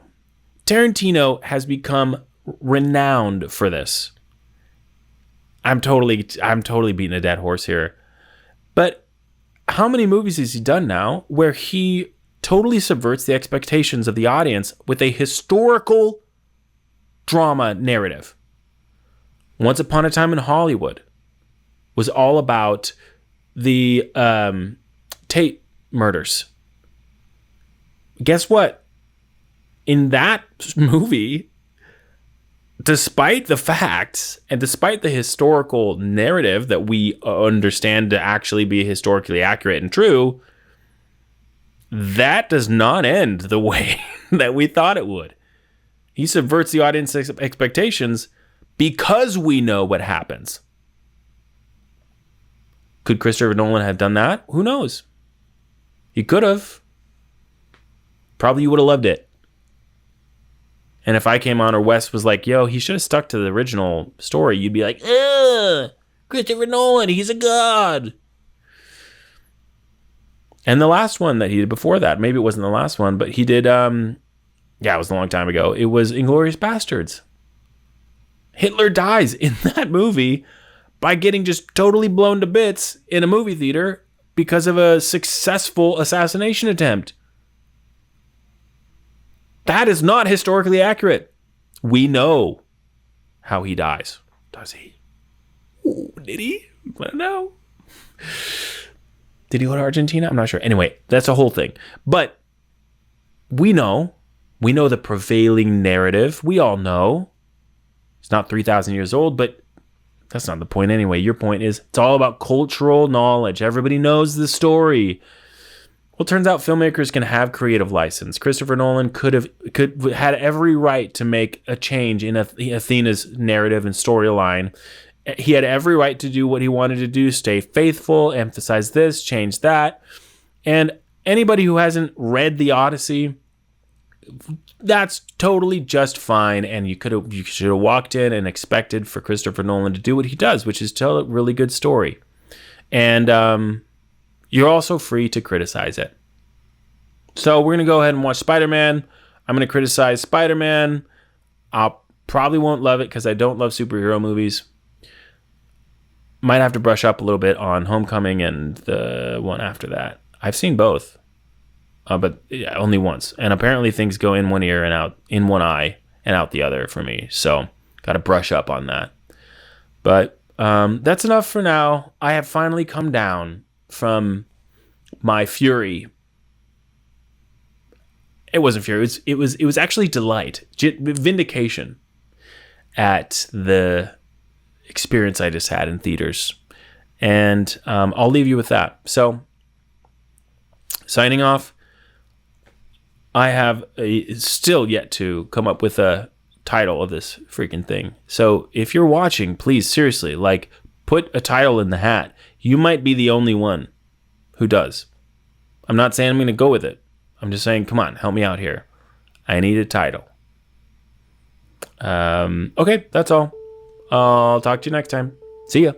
Tarantino has become renowned for this. I'm totally beating a dead horse here. But how many movies has he done now where he totally subverts the expectations of the audience with a historical drama narrative? Once Upon a Time in Hollywood was all about the Tate murders. Guess what? In that movie, despite the facts and despite the historical narrative that we understand to actually be historically accurate and true, that does not end the way that we thought it would. He subverts the audience's expectations because we know what happens. Could Christopher Nolan have done that? Who knows? He could have. Probably you would have loved it. And if I came on or Wes was like, yo, he should have stuck to the original story, you'd be like, ugh, Christopher Nolan, he's a god. And the last one that he did before that, maybe it wasn't the last one, but he did, it was a long time ago. It was Inglourious Bastards. Hitler dies in that movie by getting just totally blown to bits in a movie theater because of a successful assassination attempt. That is not historically accurate. We know how he dies. Does he? Ooh, did he? I don't know. Did he go to Argentina? I'm not sure. Anyway, that's a whole thing. But we know the prevailing narrative. We all know. It's not 3,000 years old, but that's not the point anyway. Your point is it's all about cultural knowledge. Everybody knows the story. Well, it turns out filmmakers can have creative license. Christopher Nolan had every right to make a change in Athena's narrative and storyline. He had every right to do what he wanted to do, stay faithful, emphasize this, change that. And anybody who hasn't read the Odyssey, that's totally just fine. And you should have walked in and expected for Christopher Nolan to do what he does, which is tell a really good story. And you're also free to criticize it. So we're going to go ahead and watch Spider-Man. I'm going to criticize Spider-Man. I probably won't love it because I don't love superhero movies. Might have to brush up a little bit on Homecoming and the one after that. I've seen both, but only once. And apparently things go in one ear and out, in one eye and out the other for me. So got to brush up on that. But that's enough for now. I have finally come down from my fury It wasn't fear. It was actually delight, vindication at the experience I just had in theaters. And I'll leave you with that. So, signing off, I have still yet to come up with a title of this freaking thing. So if you're watching, please, seriously, like, put a title in the hat. You might be the only one who does. I'm not saying I'm going to go with it. I'm just saying, come on, help me out here. I need a title. Okay, that's all. I'll talk to you next time. See ya.